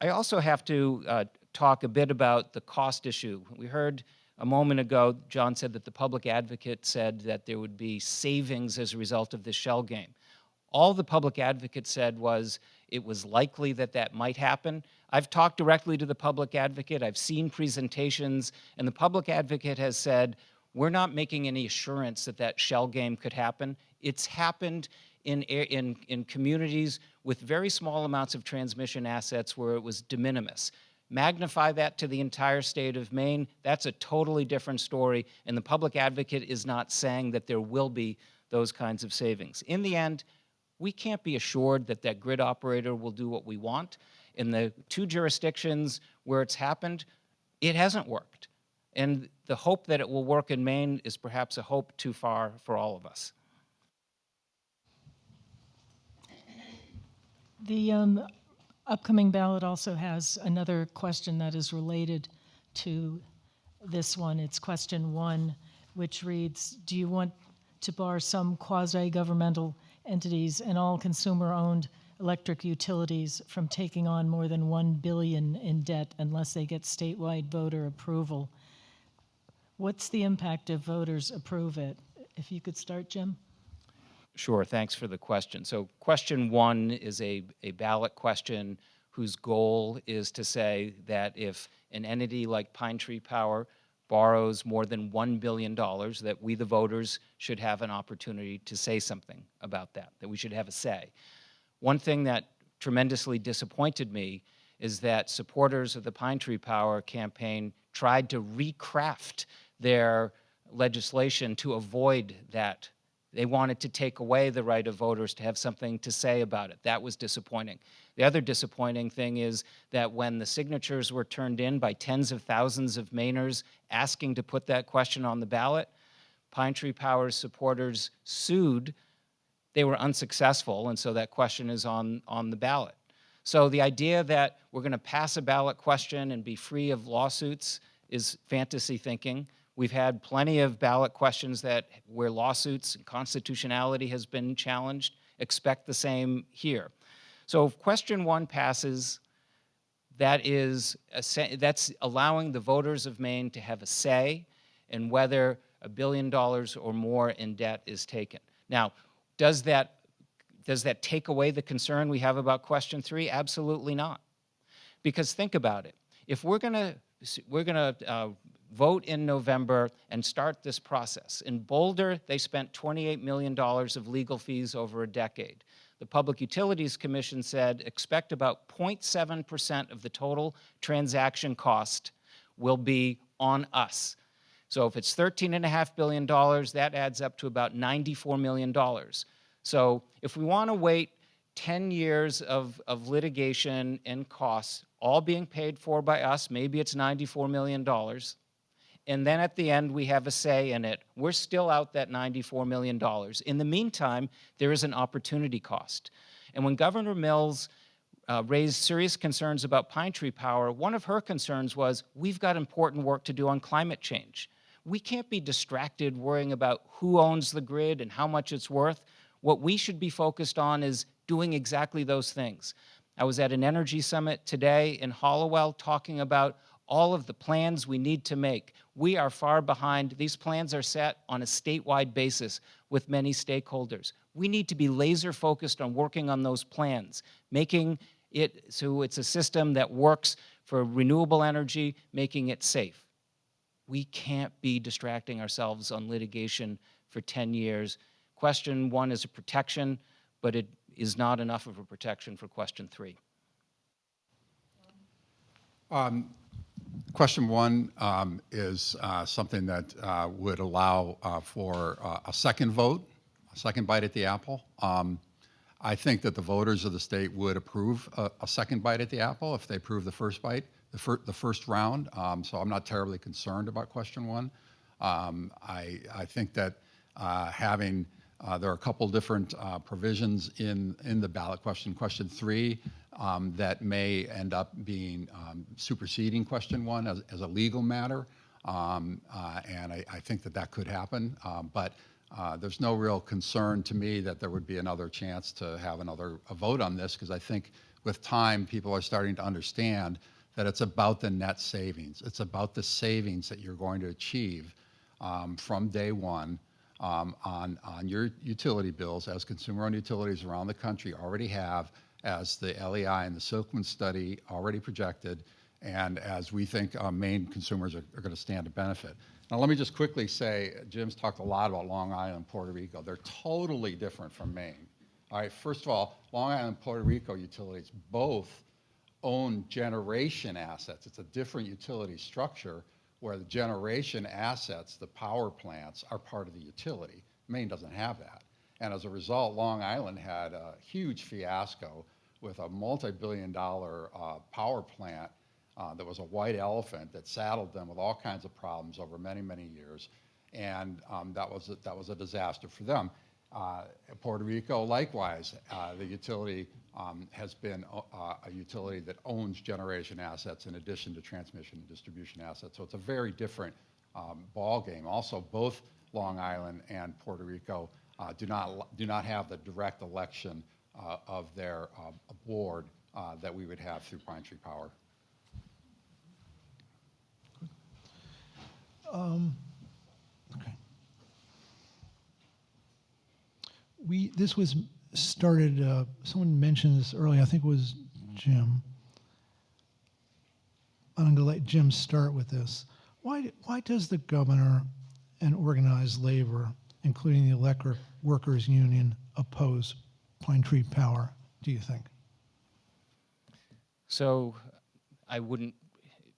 I also have to talk a bit about the cost issue. We heard a moment ago, John said that the public advocate said that there would be savings as a result of this shell game. All the public advocate said was it was likely that that might happen. I've talked directly to the public advocate. I've seen presentations, and the public advocate has said, we're not making any assurance that that shell game could happen. It's happened in communities with very small amounts of transmission assets where it was de minimis. Magnify that to the entire state of Maine, that's a totally different story, and the public advocate is not saying that there will be those kinds of savings. In the end, we can't be assured that that grid operator will do what we want. In the 2 jurisdictions where it's happened, it hasn't worked. And the hope that it will work in Maine is perhaps a hope too far for all of us. The upcoming ballot also has another question that is related to this one. It's question 1, which reads, do you want to bar some quasi-governmental entities and all consumer-owned electric utilities from taking on more than $1 billion in debt unless they get statewide voter approval? What's the impact if voters approve it? If you could start, Jim. Sure, thanks for the question. So question 1 is a ballot question whose goal is to say that if an entity like Pine Tree Power borrows more than $1 billion, that we, the voters, should have an opportunity to say something about that we should have a say. One thing that tremendously disappointed me is that supporters of the Pine Tree Power campaign tried to recraft their legislation to avoid that. They wanted to take away the right of voters to have something to say about it. That was disappointing. The other disappointing thing is that when the signatures were turned in by tens of thousands of Mainers asking to put that question on the ballot, Pine Tree Power's supporters sued. They were unsuccessful, and so that question is on the ballot. So the idea that we're going to pass a ballot question and be free of lawsuits is fantasy thinking. We've had plenty of ballot questions where lawsuits and constitutionality has been challenged. Expect the same here. So if question 1 passes, that's allowing the voters of Maine to have a say in whether $1 billion or more in debt is taken. Now, does that take away the concern we have about question 3? Absolutely not. Because think about it. If we're going to vote in November and start this process. In Boulder, they spent $28 million of legal fees over a decade. The Public Utilities Commission said expect about 0.7% of the total transaction cost will be on us. So if it's $13.5 billion, that adds up to about $94 million. So if we want to wait 10 years of litigation and costs, all being paid for by us, maybe it's $94 million, and then at the end we have a say in it, we're still out that $94 million. In the meantime, there is an opportunity cost. And when Governor Mills raised serious concerns about Pine Tree Power, one of her concerns was, we've got important work to do on climate change. We can't be distracted worrying about who owns the grid and how much it's worth. What we should be focused on is doing exactly those things. I was at an energy summit today in Hallowell talking about all of the plans we need to make. We are far behind. These plans are set on a statewide basis with many stakeholders. We need to be laser focused on working on those plans, making it so it's a system that works for renewable energy, making it safe. We can't be distracting ourselves on litigation for 10 years. Question 1 is a protection, but it is not enough of a protection for question 3. Question 1 is something that would allow for a second vote, a second bite at the apple. I think that the voters of the state would approve a second bite at the apple if they approve the first bite, the first round. So I'm not terribly concerned about question 1. I think that having there are a couple different provisions in the ballot question, question 3, that may end up being superseding question 1 as a legal matter, and I think that could happen. But there's no real concern to me that there would be another chance to have a vote on this, because I think with time people are starting to understand that it's about the net savings. It's about the savings that you're going to achieve from day one. On your utility bills, as consumer-owned utilities around the country already have, as the LEI and the Silkman study already projected, and as we think Maine consumers are going to stand to benefit. Now, let me just quickly say, Jim's talked a lot about Long Island and Puerto Rico. They're totally different from Maine. All right, first of all, Long Island and Puerto Rico utilities both own generation assets. It's a different utility structure where the generation assets, the power plants, are part of the utility. Maine doesn't have that. And as a result, Long Island had a huge fiasco with a multi-billion-dollar power plant that was a white elephant that saddled them with all kinds of problems over many, many years. And that was a disaster for them. Puerto Rico, likewise, the utility has been a utility that owns generation assets in addition to transmission and distribution assets. So it's a very different ball game. Also, both Long Island and Puerto Rico do not have the direct election of their board that we would have through Pine Tree Power. Okay. This was started, someone mentioned this earlier, I think it was Jim. I'm going to let Jim start with this. Why does the governor and organized labor, including the electric workers union, oppose Pine Tree Power, do you think? So I wouldn't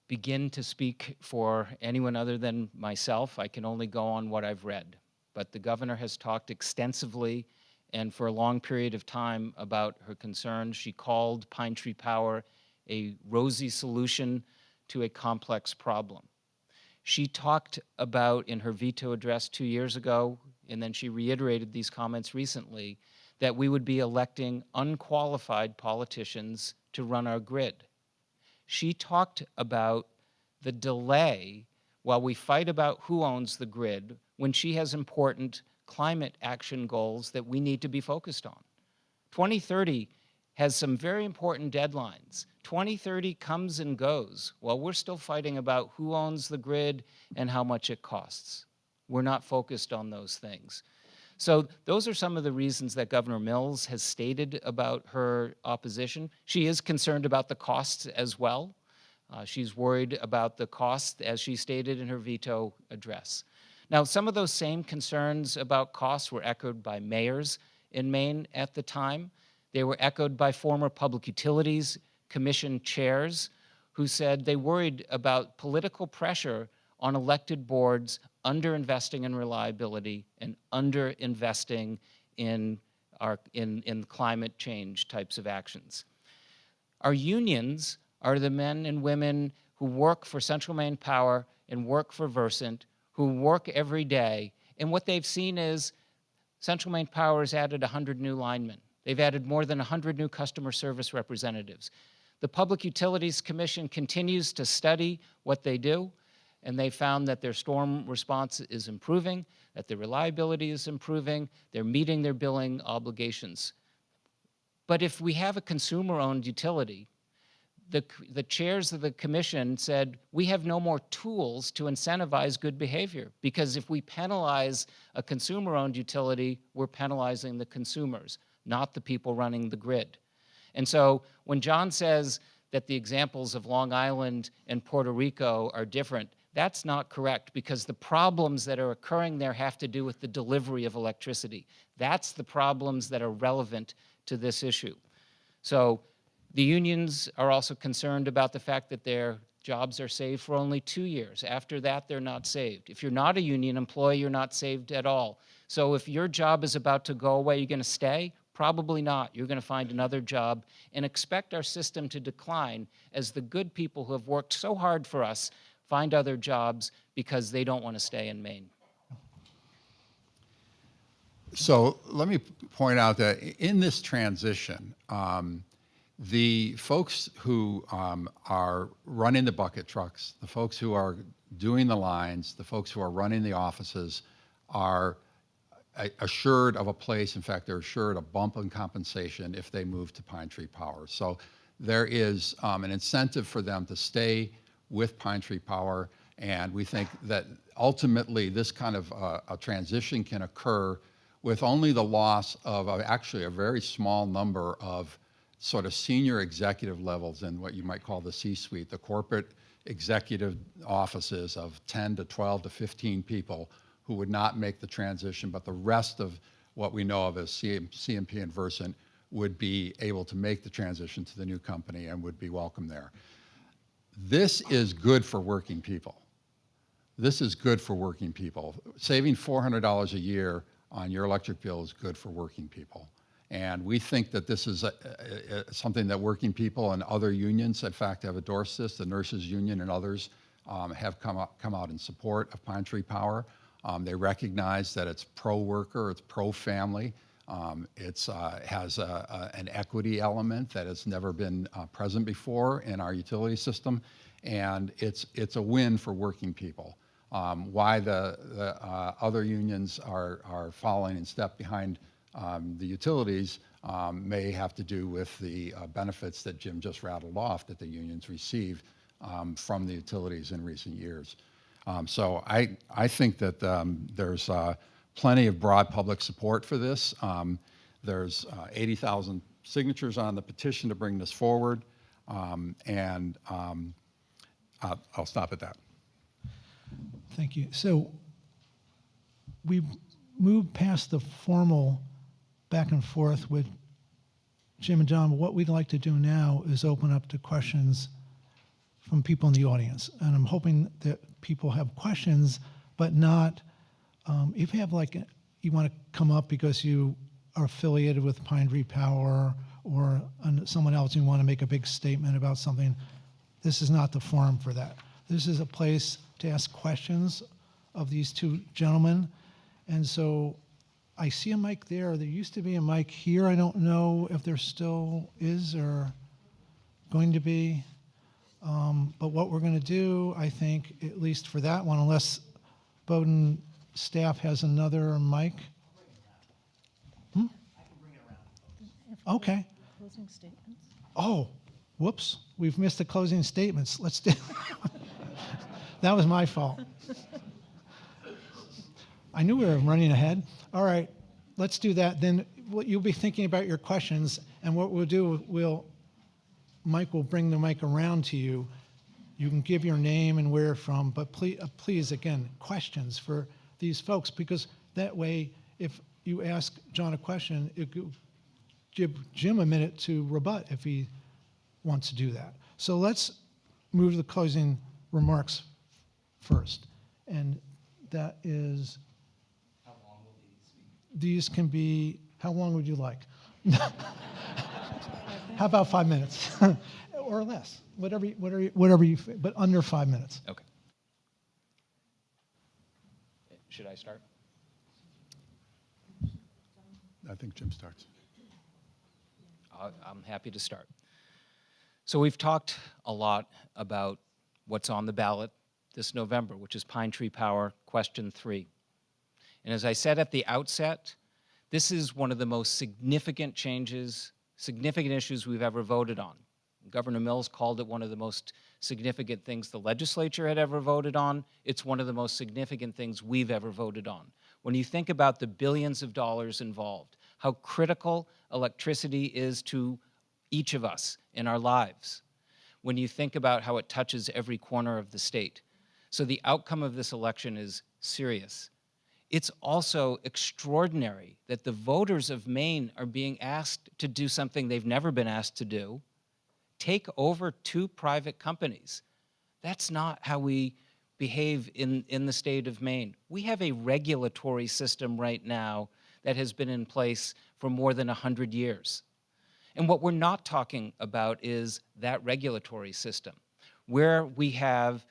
begin to speak for anyone other than myself. I can only go on what I've read. But the governor has talked extensively and for a long period of time about her concerns. She called Pine Tree Power a rosy solution to a complex problem. She talked about, in her veto address 2 years ago, and then she reiterated these comments recently, that we would be electing unqualified politicians to run our grid. She talked about the delay while we fight about who owns the grid when she has important climate action goals that we need to be focused on. 2030 has some very important deadlines. 2030 comes and goes while we're still fighting about who owns the grid and how much it costs. We're not focused on those things. So those are some of the reasons that Governor Mills has stated about her opposition. She is concerned about the costs as well. She's worried about the cost, as she stated in her veto address. Now, some of those same concerns about costs were echoed by mayors in Maine at the time. They were echoed by former Public Utilities Commission chairs who said they worried about political pressure on elected boards underinvesting in reliability and underinvesting in climate change types of actions. Our unions are the men and women who work for Central Maine Power and work for Versant, who work every day. And what they've seen is Central Maine Power has added 100 new linemen. They've added more than 100 new customer service representatives. The Public Utilities Commission continues to study what they do, and they found that their storm response is improving, that their reliability is improving, they're meeting their billing obligations. But if we have a consumer-owned utility, the chairs of the commission said, we have no more tools to incentivize good behavior, because if we penalize a consumer-owned utility, we're penalizing the consumers, not the people running the grid. And so when John says that the examples of Long Island and Puerto Rico are different, that's not correct, because the problems that are occurring there have to do with the delivery of electricity. That's the problems that are relevant to this issue. So the unions are also concerned about the fact that their jobs are saved for only 2 years. After that, they're not saved. If you're not a union employee, you're not saved at all. So if your job is about to go away, you're going to stay? Probably not. You're going to find another job and expect our system to decline as the good people who have worked so hard for us find other jobs because they don't want to stay in Maine. So let me point out that in this transition, the folks who are running the bucket trucks, the folks who are doing the lines, the folks who are running the offices are assured of a place. In fact, they're assured a bump in compensation if they move to Pine Tree Power. So there is an incentive for them to stay with Pine Tree Power, and we think that ultimately this kind of a transition can occur with only the loss of actually a very small number of sort of senior executive levels in what you might call the C-suite, the corporate executive offices of 10 to 12 to 15 people who would not make the transition, but the rest of what we know of as CMP and Versant would be able to make the transition to the new company and would be welcome there. This is good for working people. This is good for working people. Saving $400 a year on your electric bill is good for working people. And we think that this is something that working people and other unions, in fact, have endorsed this. The nurses union and others have come out in support of Pine Tree Power. They recognize that it's pro-worker, it's pro-family. It has an equity element that has never been present before in our utility system, and it's a win for working people. Why the other unions are following in step behind the utilities may have to do with the benefits that Jim just rattled off that the unions receive from the utilities in recent years. So I think that there's plenty of broad public support for this. There's 80,000 signatures on the petition to bring this forward, and I'll stop at that. Thank you. So we moved past the formal back and forth with Jim and John. What we'd like to do now is open up to questions from people in the audience. And I'm hoping that people have questions, but not, if you have you want to come up because you are affiliated with Pine Tree Power or someone else, and you want to make a big statement about something, this is not the forum for that. This is a place to ask questions of these two gentlemen. And so I see a mic there. There used to be a mic here. I don't know if there still is or going to be. But what we're going to do, I think, at least for that one, unless Bowdoin staff has another mic. Okay. Closing statements. Oh, whoops. We've missed the closing statements. Let's do that was my fault. I knew we were running ahead. All right, let's do that. Then you'll be thinking about your questions, and what we'll do, Mike will bring the mic around to you. You can give your name and where you're from, but please, again, questions for these folks, because that way, if you ask John a question, it could give Jim a minute to rebut if he wants to do that. So let's move to the closing remarks first. And that is, how long will these can be, how long would you like? How about 5 minutes? Or less, whatever you, but under 5 minutes. Okay. Should I start? I think Jim starts. I'm happy to start. So we've talked a lot about what's on the ballot this November, which is Pine Tree Power, question 3. And as I said at the outset, this is one of the most significant changes, significant issues we've ever voted on. Governor Mills called it one of the most significant things the legislature had ever voted on. It's one of the most significant things we've ever voted on. When you think about the billions of dollars involved, how critical electricity is to each of us in our lives, when you think about how it touches every corner of the state. So the outcome of this election is serious. It's also extraordinary that the voters of Maine are being asked to do something they've never been asked to do, take over 2 private companies. That's not how we behave in the state of Maine. We have a regulatory system right now that has been in place for more than 100 years. And what we're not talking about is that regulatory system, where we have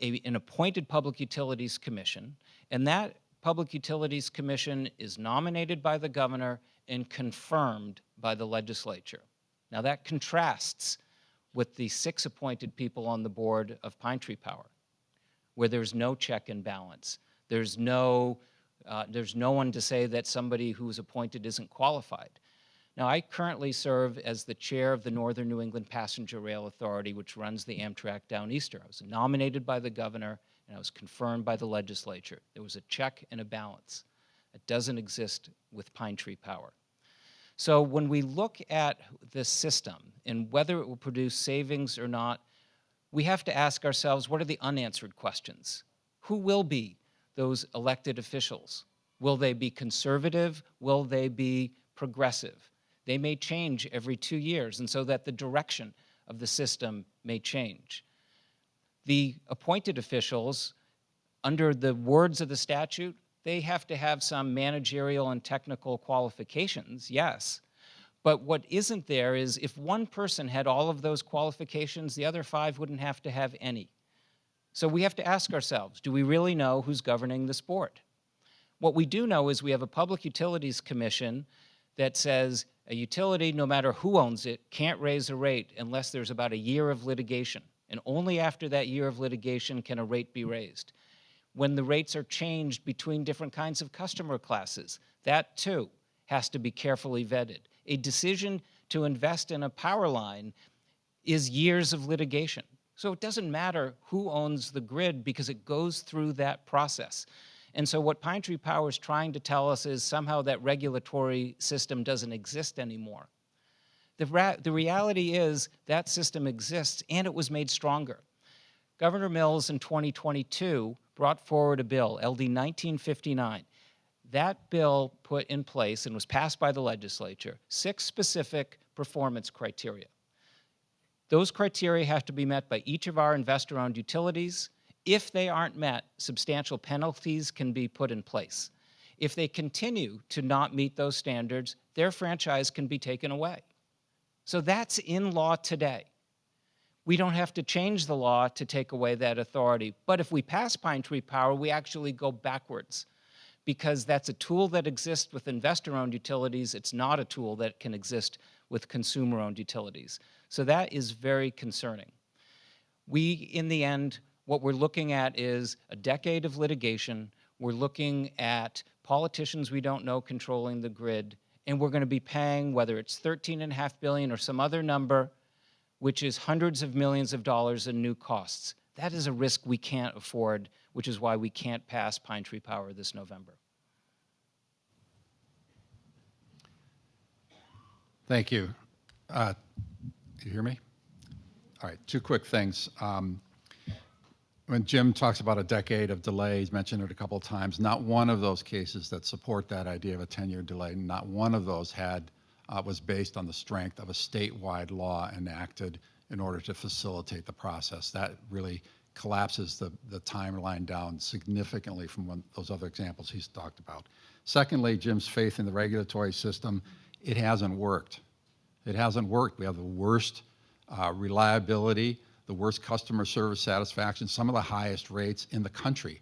an appointed Public Utilities Commission, and that Public Utilities Commission is nominated by the governor and confirmed by the legislature. Now that contrasts with the 6 appointed people on the board of Pine Tree Power, where there's no check and balance. There's no one to say that somebody who's appointed isn't qualified. Now, I currently serve as the chair of the Northern New England Passenger Rail Authority, which runs the Amtrak Down Easter. I was nominated by the governor, and I was confirmed by the legislature. There was a check and a balance. It doesn't exist with Pine Tree Power. So when we look at this system and whether it will produce savings or not, we have to ask ourselves, what are the unanswered questions? Who will be those elected officials? Will they be conservative? Will they be progressive? They may change every 2 years, and so that the direction of the system may change. The appointed officials, under the words of the statute, they have to have some managerial and technical qualifications, yes. But what isn't there is if one person had all of those qualifications, the other 5 wouldn't have to have any. So we have to ask ourselves, do we really know who's governing this board? What we do know is we have a Public Utilities Commission that says a utility, no matter who owns it, can't raise a rate unless there's about a year of litigation. And only after that year of litigation can a rate be raised. When the rates are changed between different kinds of customer classes, that too has to be carefully vetted. A decision to invest in a power line is years of litigation. So it doesn't matter who owns the grid because it goes through that process. And so what Pine Tree Power is trying to tell us is somehow that regulatory system doesn't exist anymore. The reality is that system exists and it was made stronger. Governor Mills in 2022 brought forward a bill, LD 1959. That bill put in place and was passed by the legislature 6 specific performance criteria. Those criteria have to be met by each of our investor-owned utilities. If they aren't met, substantial penalties can be put in place. If they continue to not meet those standards, their franchise can be taken away. So that's in law today. We don't have to change the law to take away that authority. But if we pass Pine Tree Power, we actually go backwards because that's a tool that exists with investor-owned utilities. It's not a tool that can exist with consumer-owned utilities. So that is very concerning. We, in the end, what we're looking at is a decade of litigation. We're looking at politicians we don't know controlling the grid, and we're going to be paying, whether it's $13.5 billion or some other number, which is hundreds of millions of dollars in new costs. That is a risk we can't afford, which is why we can't pass Pine Tree Power this November. Thank you. You hear me? All right, 2 quick things. When Jim talks about a decade of delay, he's mentioned it a couple of times, not one of those cases that support that idea of a 10-year delay, not one of those was based on the strength of a statewide law enacted in order to facilitate the process. That really collapses the timeline down significantly from those other examples he's talked about. Secondly, Jim's faith in the regulatory system, it hasn't worked. It hasn't worked. We have the worst reliability, the worst customer service satisfaction, some of the highest rates in the country.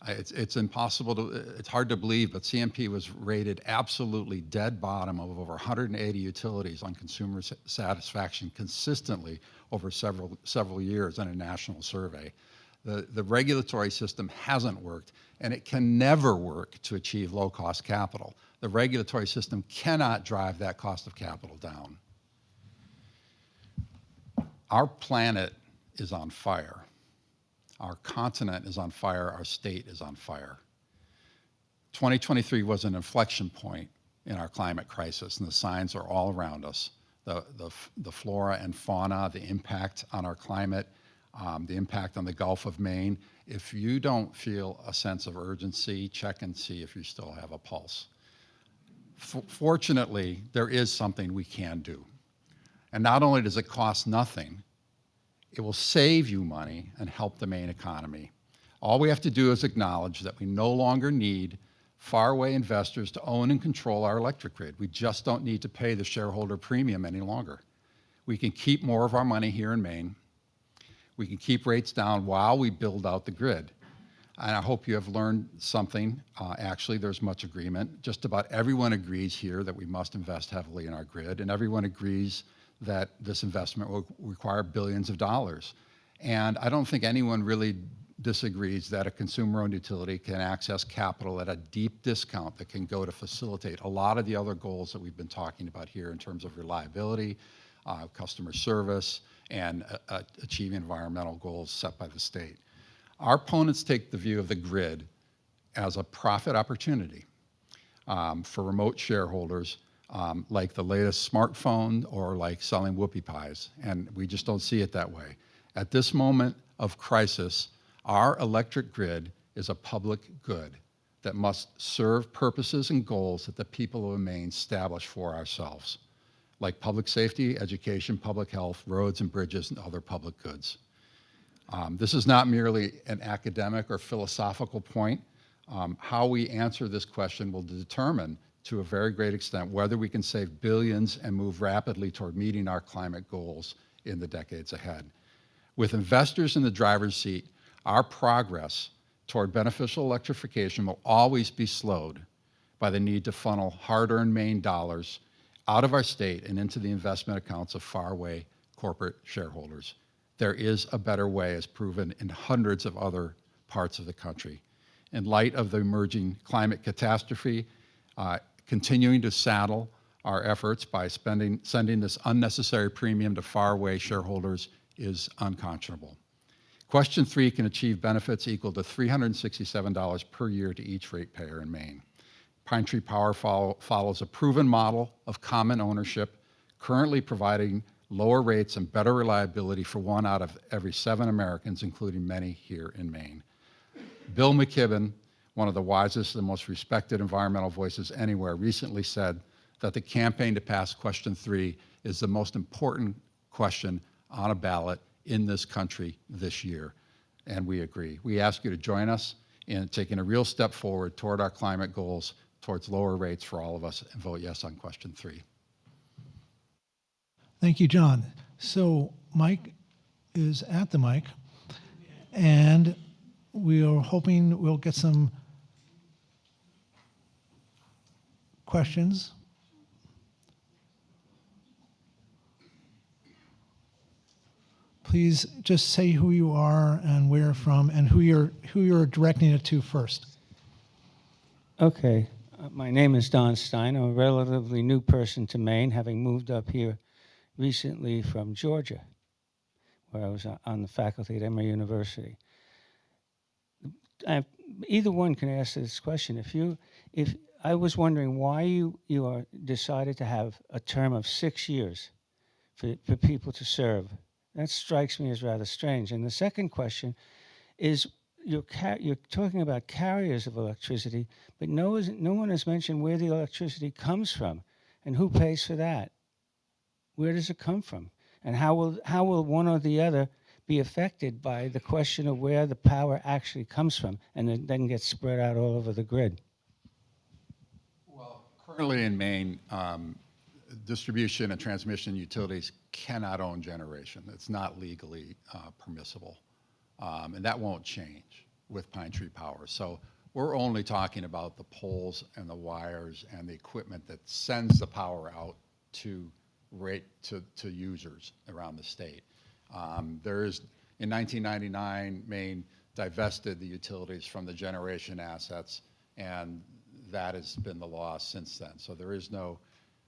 It's impossible to, it's hard to believe, but CMP was rated absolutely dead bottom of over 180 utilities on consumer satisfaction consistently over several years in a national survey. The regulatory system hasn't worked, and it can never work to achieve low-cost capital. The regulatory system cannot drive that cost of capital down. Our planet is on fire. Our continent is on fire. Our state is on fire. 2023 was an inflection point in our climate crisis, and the signs are all around us. The flora and fauna, the impact on our climate, the impact on the Gulf of Maine. If you don't feel a sense of urgency, check and see if you still have a pulse. Fortunately, there is something we can do. And not only does it cost nothing, it will save you money and help the Maine economy. All we have to do is acknowledge that we no longer need faraway investors to own and control our electric grid. We just don't need to pay the shareholder premium any longer. We can keep more of our money here in Maine. We can keep rates down while we build out the grid. And I hope you have learned something. Actually, there's much agreement. Just about everyone agrees here that we must invest heavily in our grid, and everyone agrees that this investment will require billions of dollars. And I don't think anyone really disagrees that a consumer-owned utility can access capital at a deep discount that can go to facilitate a lot of the other goals that we've been talking about here in terms of reliability, customer service, and achieving environmental goals set by the state. Our opponents take the view of the grid as a profit opportunity for remote shareholders, like the latest smartphone or like selling whoopie pies, and we just don't see it that way. At this moment of crisis, our electric grid is a public good that must serve purposes and goals that the people of Maine establish for ourselves. like public safety, education, public health, roads and bridges, and other public goods. This is not merely an academic or philosophical point. How we answer this question will determine, to a very great extent, whether we can save billions and move rapidly toward meeting our climate goals in the decades ahead. With investors in the driver's seat, our progress toward beneficial electrification will always be slowed by the need to funnel hard-earned Maine dollars out of our state and into the investment accounts of faraway corporate shareholders. There is a better way, as proven in hundreds of other parts of the country. In light of the emerging climate catastrophe, continuing to saddle our efforts by sending this unnecessary premium to faraway shareholders is unconscionable. Question 3 can achieve benefits equal to $367 per year to each ratepayer in Maine. Pine Tree Power follows a proven model of common ownership, currently providing lower rates and better reliability for 1 out of every 7 Americans, including many here in Maine. Bill McKibben, one of the wisest and most respected environmental voices anywhere, recently said that the campaign to pass question 3 is the most important question on a ballot in this country this year, and we agree. We ask you to join us in taking a real step forward toward our climate goals, towards lower rates for all of us, and vote yes on question 3. Thank you, John. So Mike is at the mic, and we are hoping we'll get some questions. Please just say who you are and where you're from and who you're directing it to first. Okay, my name is Don Stein. I'm a relatively new person to Maine, having moved up here recently from Georgia, where I was on the faculty at Emory University. Either one can answer this question. If I was wondering why you are decided to have a term of 6 years for people to serve. That strikes me as rather strange. And the second question is, you're talking about carriers of electricity, but no one has mentioned where the electricity comes from and who pays for that. Where does it come from? And how will one or the other be affected by the question of where the power actually comes from and then gets spread out all over the grid? Well, currently in Maine, distribution and transmission utilities cannot own generation. It's not legally permissible. And that won't change with Pine Tree Power. So we're only talking about the poles and the wires and the equipment that sends the power out to users around the state. In 1999, Maine divested the utilities from the generation assets, and that has been the law since then. So there is no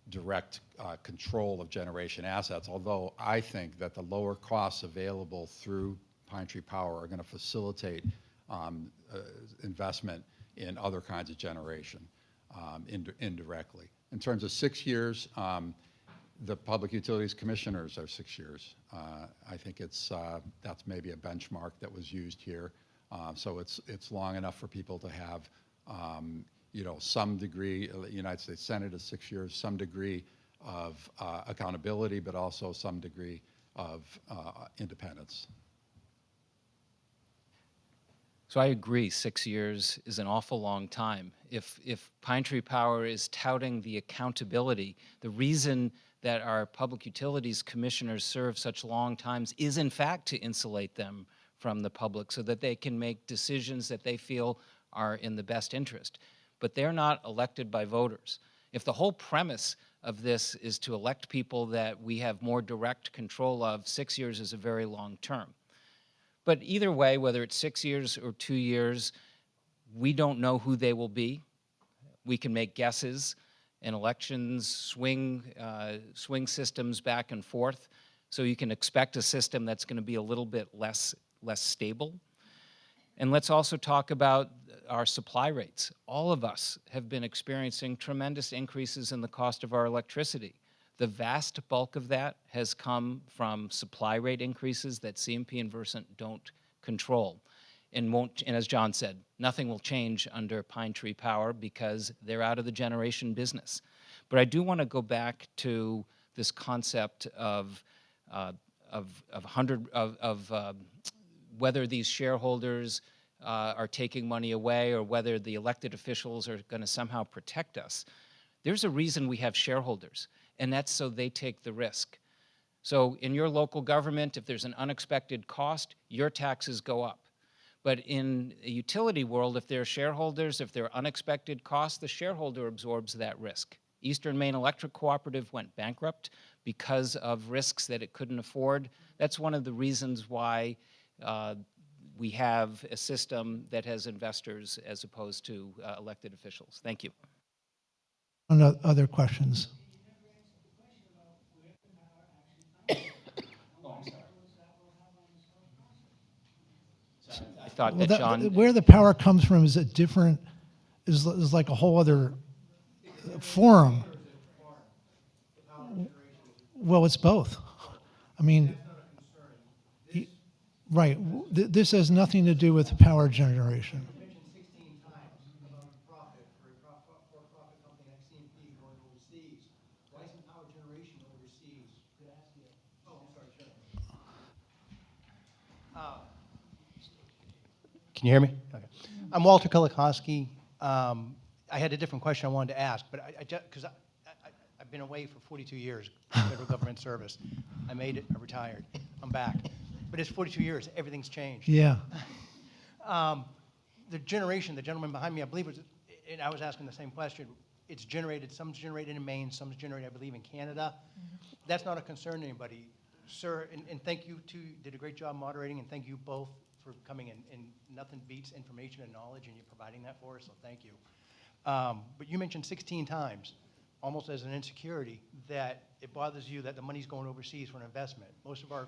direct control of generation assets, although I think that the lower costs available through Pine Tree Power are going to facilitate investment in other kinds of generation indirectly. In terms of 6 years, the Public Utilities Commissioners are 6 years. I think that's maybe a benchmark that was used here. So it's long enough for people to have some degree. The United States Senate is 6 years, some degree of accountability, but also some degree of independence. So I agree, 6 years is an awful long time. If Pine Tree Power is touting the accountability, the reason that our public utilities commissioners serve such long times is in fact to insulate them from the public so that they can make decisions that they feel are in the best interest. But they're not elected by voters. If the whole premise of this is to elect people that we have more direct control of, 6 years is a very long term. But either way, whether it's 6 years or 2 years, we don't know who they will be. We can make guesses. In elections, swing systems back and forth. So you can expect a system that's going to be a little bit less stable. And let's also talk about our supply rates. All of us have been experiencing tremendous increases in the cost of our electricity. The vast bulk of that has come from supply rate increases that CMP and Versant don't control. And as John said, nothing will change under Pine Tree Power because they're out of the generation business. But I do want to go back to this concept of whether these shareholders are taking money away or whether the elected officials are going to somehow protect us. There's a reason we have shareholders, and that's so they take the risk. So in your local government, if there's an unexpected cost, your taxes go up. But in a utility world, if there are shareholders, if there are unexpected costs, the shareholder absorbs that risk. Eastern Maine Electric Cooperative went bankrupt because of risks that it couldn't afford. That's one of the reasons why we have a system that has investors as opposed to elected officials. Thank you. Other questions? I thought Well, that John... where the power comes from is a different, is like a whole other forum. Well, it's both. I mean, right. This has nothing to do with power generation. You mentioned 16 times about profit for a for-profit company like CMP going overseas. Why isn't power generation overseas? Could I ask you? Oh, I'm sorry, sure. Can you hear me? Okay. I'm Walter Kulikowski. I had a different question I wanted to ask, but because I've been away for 42 years, federal government service. I made it, I retired, I'm back. But it's 42 years, everything's changed. Yeah. The generation, the gentleman behind me, I believe, and I was asking the same question, it's generated, some's generated in Maine, some's generated, I believe, in Canada. That's not a concern to anybody. Sir, and thank you too, you did a great job moderating, and thank you both for coming in, and nothing beats information and knowledge, and you're providing that for us, so thank you. But you mentioned 16 times, almost as an insecurity, that it bothers you that the money's going overseas for an investment. Most of our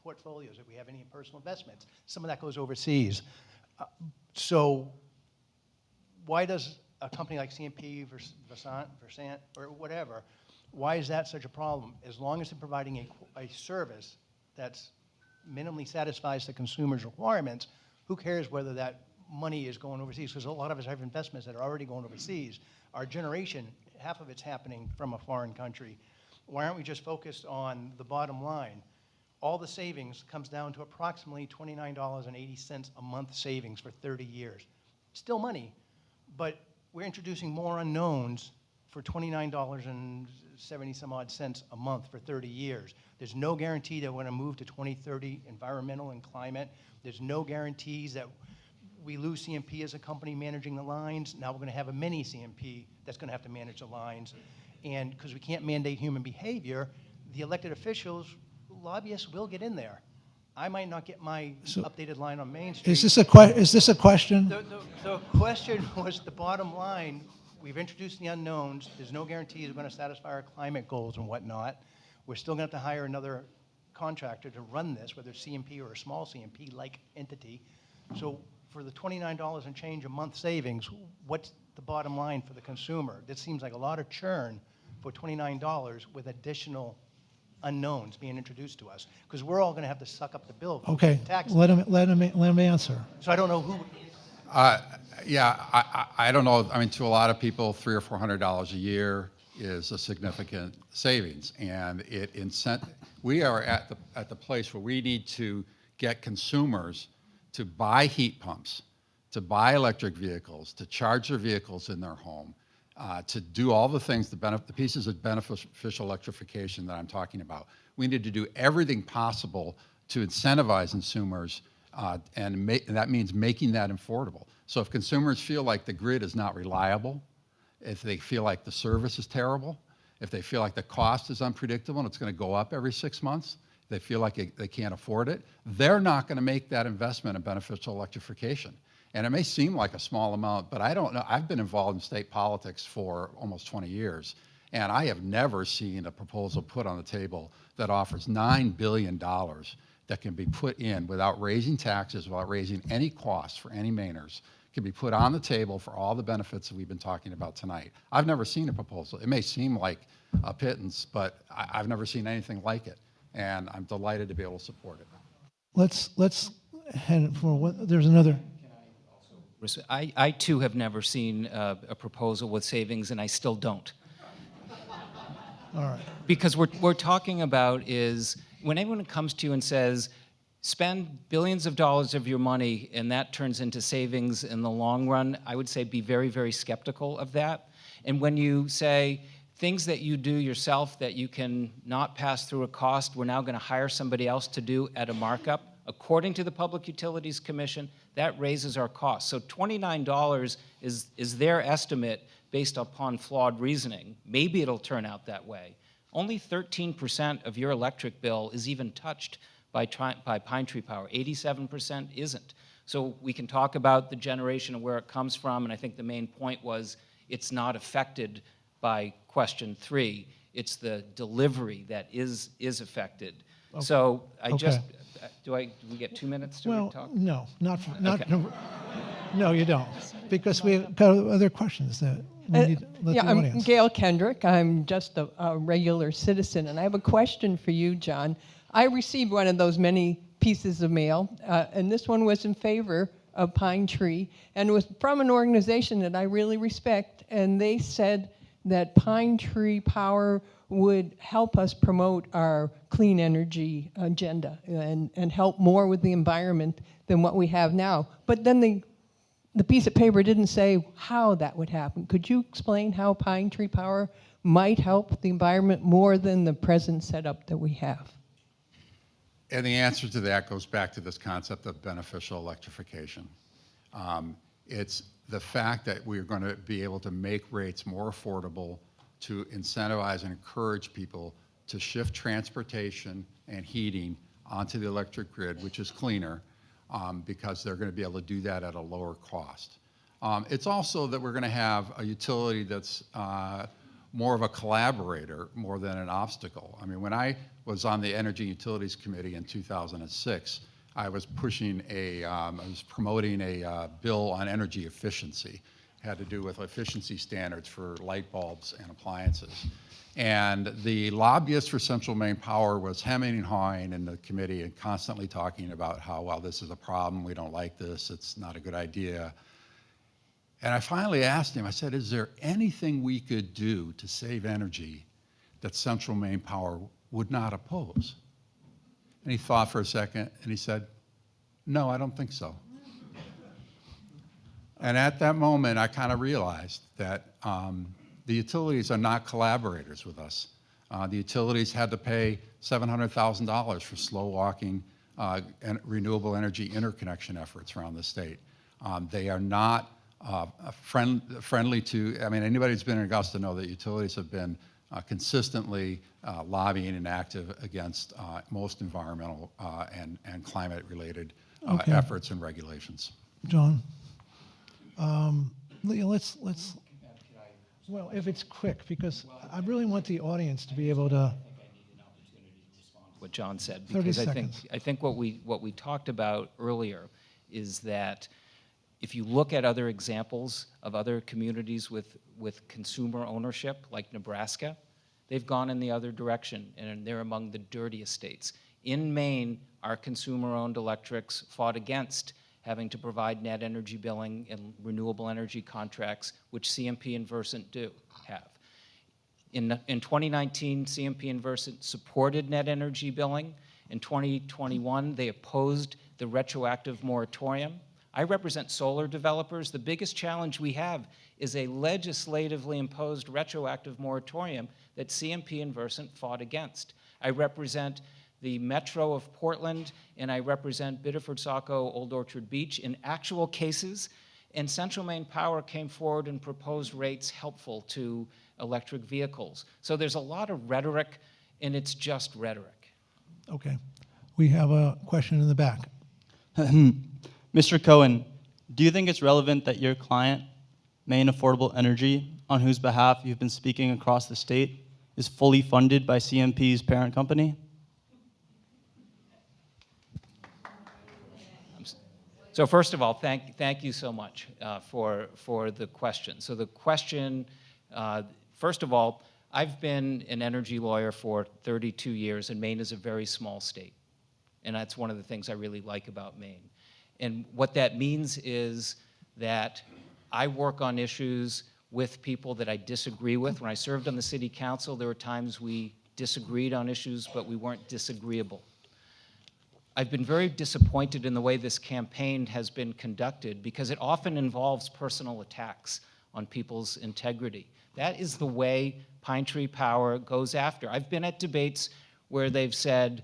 portfolios, if we have any personal investments, some of that goes overseas. So why does a company like CMP, Versant, or whatever, why is that such a problem? As long as they're providing a service that's minimally satisfies the consumer's requirements, who cares whether that money is going overseas? Because a lot of us have investments that are already going overseas. Our generation, half of it's happening from a foreign country. Why aren't we just focused on the bottom line? All the savings comes down to approximately $29.80 a month savings for 30 years. Still money, but we're introducing more unknowns for $29.70 some odd cents a month for 30 years. There's no guarantee that we're going to move to 2030 environmental and climate. There's no guarantees that we lose CMP as a company managing the lines. Now we're going to have a mini CMP that's going to have to manage the lines. And because we can't mandate human behavior, the elected officials, lobbyists will get in there. I might not get my updated line on Main Street. Is this a question? The question was the bottom line. We've introduced the unknowns. There's no guarantees we're going to satisfy our climate goals and whatnot. We're still going to have to hire another contractor to run this, whether it's CMP or a small CMP-like entity. So for the $29 and change a month savings, what's the bottom line for the consumer? This seems like a lot of churn for $29 with additional unknowns being introduced to us, because we're all going to have to suck up the bill. Okay, Taxes. let him answer. So I don't know who. Yeah, I don't know. I mean, to a lot of people, $300 or $400 a year is a significant savings, and we are at the place where we need to get consumers to buy heat pumps, to buy electric vehicles, to charge their vehicles in their home, to do all the things, the pieces of beneficial electrification that I'm talking about. We need to do everything possible to incentivize consumers, and that means making that affordable. So if consumers feel like the grid is not reliable, if they feel like the service is terrible, if they feel like the cost is unpredictable and it's going to go up every 6 months, they feel like they can't afford it, they're not going to make that investment in beneficial electrification. And it may seem like a small amount, but I don't know. I've been involved in state politics for almost 20 years, and I have never seen a proposal put on the table that offers $9 billion that can be put in without raising taxes, without raising any costs for any Mainers, can be put on the table for all the benefits that we've been talking about tonight. I've never seen a proposal. It may seem like a pittance, but I've never seen anything like it, and I'm delighted to be able to support it. Let's head for there's another. I too have never seen a proposal with savings, and I still don't. All right. Because we're talking about is when anyone comes to you and says, spend billions of dollars of your money and that turns into savings in the long run, I would say be very, very skeptical of that. And when you say things that you do yourself that you can not pass through a cost, we're now going to hire somebody else to do at a markup, according to the Public Utilities Commission, that raises our costs. So $29 is their estimate based upon flawed reasoning. Maybe it'll turn out that way. Only 13% of your electric bill is even touched by Pine Tree Power. 87% isn't. So we can talk about the generation and where it comes from, and I think the main point was it's not affected by question 3. It's the delivery that is affected. Okay. So I Okay. just, do we get 2 minutes to Well, talk? no, not, Okay. no, you don't, because we've got other questions that we need to let Yeah, the I'm audience. Gail Kendrick. I'm just a regular citizen, and I have a question for you, John. I received one of those many pieces of mail, and this one was in favor of Pine Tree, and it was from an organization that I really respect, and they said that Pine Tree Power would help us promote our clean energy agenda and help more with the environment than what we have now. But then the piece of paper didn't say how that would happen. Could you explain how Pine Tree Power might help the environment more than the present setup that we have? And the answer to that goes back to this concept of beneficial electrification. It's the fact that we're going to be able to make rates more affordable to incentivize and encourage people to shift transportation and heating onto the electric grid, which is cleaner, because they're going to be able to do that at a lower cost. It's also that we're going to have a utility that's more of a collaborator more than an obstacle. I mean, when I was on the Energy Utilities Committee in 2006, I was pushing I was promoting a bill on energy efficiency. It had to do with efficiency standards for light bulbs and appliances. And the lobbyist for Central Maine Power was hemming and hawing in the committee and constantly talking about how, well, this is a problem, we don't like this, it's not a good idea. And I finally asked him, I said, is there anything we could do to save energy that Central Maine Power would not oppose? And he thought for a second, and he said, no, I don't think so. And at that moment, I kind of realized that the utilities are not collaborators with us. The utilities had to pay $700,000 for slow walking renewable energy interconnection efforts around the state. They are not friendly to, I mean, anybody who's been in Augusta know that utilities have been consistently lobbying and active against most environmental and climate-related Okay. efforts and regulations. John, let's, well, if it's quick, because I really want the audience to be able to, What John said, 30 because seconds. I think what we talked about earlier is that if you look at other examples of other communities with consumer ownership, like Nebraska, they've gone in the other direction, and they're among the dirtiest states. In Maine, our consumer-owned electrics fought against having to provide net energy billing and renewable energy contracts, which CMP and Versant do have. In 2019, CMP and Versant supported net energy billing. In 2021, they opposed the retroactive moratorium. I represent solar developers. The biggest challenge we have is a legislatively imposed retroactive moratorium that CMP and Versant fought against. I represent the Metro of Portland, and I represent Biddeford, Saco, Old Orchard Beach in actual cases, and Central Maine Power came forward and proposed rates helpful to electric vehicles. So there's a lot of rhetoric, and it's just rhetoric. okay. We have a question in the back. Mr. Cohen, do you think it's relevant that your client, Maine Affordable Energy, on whose behalf you've been speaking across the state, is fully funded by CMP's parent company? So first of all, thank you so much for the question. So the question, first of all, I've been an energy lawyer for 32 years, and Maine is a very small state. And that's one of the things I really like about Maine. And what that means is that I work on issues with people that I disagree with. When I served on the city council, there were times we disagreed on issues, but we weren't disagreeable. I've been very disappointed in the way this campaign has been conducted because it often involves personal attacks on people's integrity. That is the way Pine Tree Power goes after. I've been at debates where they've said,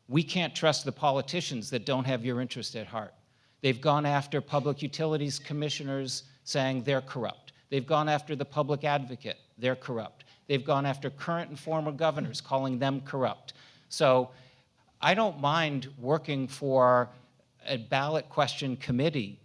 we can't trust the politicians that don't have your interest at heart. They've gone after public utilities commissioners saying they're corrupt. They've gone after the public advocate, they're corrupt. They've gone after current and former governors, calling them corrupt. So I don't mind working for a ballot question committee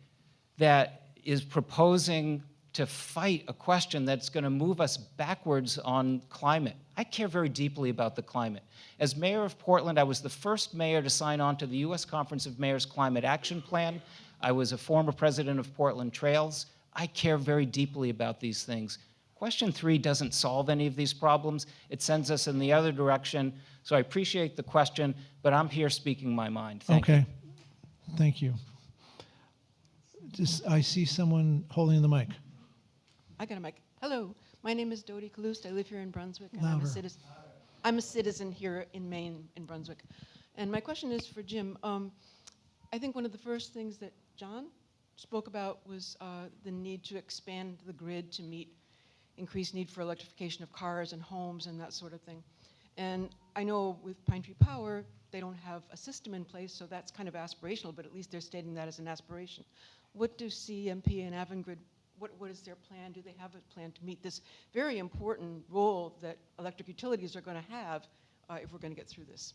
that is proposing to fight a question that's going to move us backwards on climate. I care very deeply about the climate. As mayor of Portland, I was the first mayor to sign on to the U.S. Conference of Mayors Climate Action Plan. I was a former president of Portland Trails. I care very deeply about these things. Question 3 doesn't solve any of these problems. It sends us in the other direction. So I appreciate the question, but I'm here speaking my mind. Thank you. Okay. Thank you. I see someone holding the mic. I got a mic. Hello, my name is Dodie Kalust. I live here in Brunswick, and Louder. I'm a citizen here in Maine, in Brunswick. And my question is for Jim. I think one of the first things that John spoke about was the need to expand the grid to meet increased need for electrification of cars and homes and that sort of thing. And I know with Pine Tree Power, they don't have a system in place, so that's kind of aspirational, but at least they're stating that as an aspiration. What do CMP and Avangrid, what is their plan? Do they have a plan to meet this very important role that electric utilities are going to have if we're going to get through this